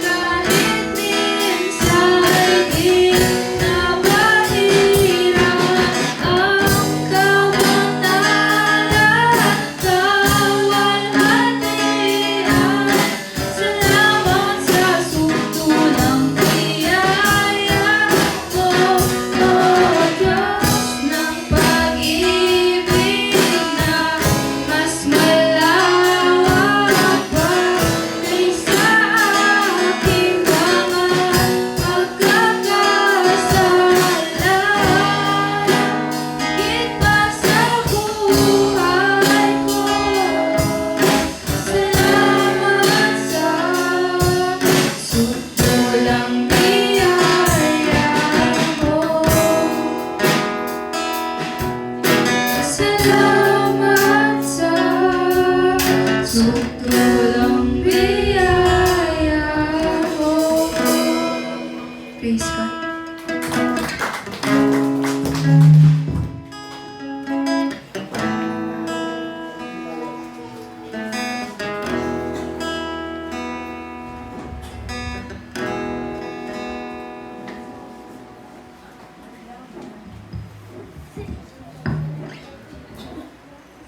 kahit minsan di na mahirap ang kabanalan at kawaghatian. Salamat sa suntulang biyaya mo, O Diyos ng pag-ibig na mas malawak pa kaysa aking mga pagkakasala. Higit pa sa buhay ko, salamat sa sukulang biyaya mo. Salamat sa sukulang biyaya mo. Praise God.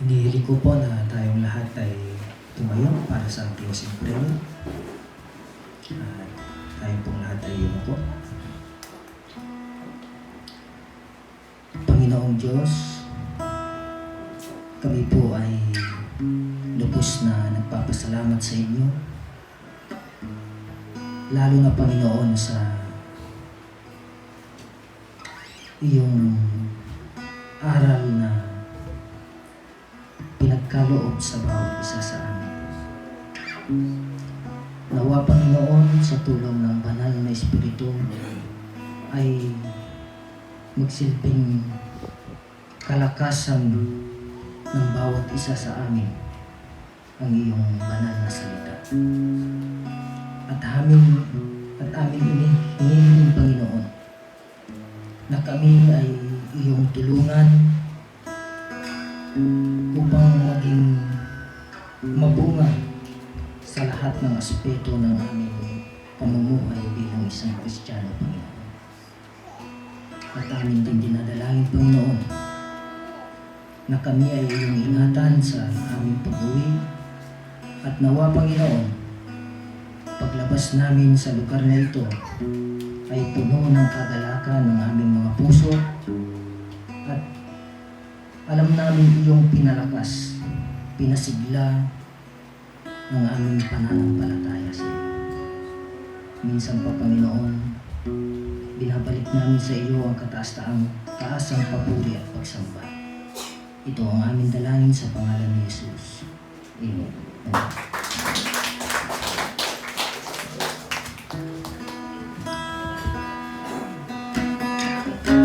Hinihiling ko po na tayong lahat ay tumayo para sa closing prayer. At tayong pong lahat ay yumuko. Panginoong Diyos, kami po ay lubos na nagpapasalamat sa inyo. Lalo na Panginoon sa iyong aral na pinagkaloob sa bawat isa sa amin. Nawa Panginoon, sa tulong ng banal na Espiritu ay magsilbing kalakasan ng bawat isa sa amin ang iyong banal na salita. At amin hinihiling Panginoon na kami ay iyong tulungan upang maging mabunga sa lahat ng aspeto ng aming pamumuhay bilang isang Kristiyano, Panginoon. At amin din dinadalangin, Panginoon, na kami ay iyong ingatan sa aming pag-uwi. At nawa, Panginoon, paglabas namin sa lugar na ito ay puno ng kagalakan ng aming mga puso at alam namin iyong pinalakas, pinasigla ng aming pananampalataya sa iyo. Minsan pa, Panginoon, binabalik namin sa iyo ang taasang papuri at pagsamba. Ito ang aming dalangin sa pangalan ni Jesus. Amen.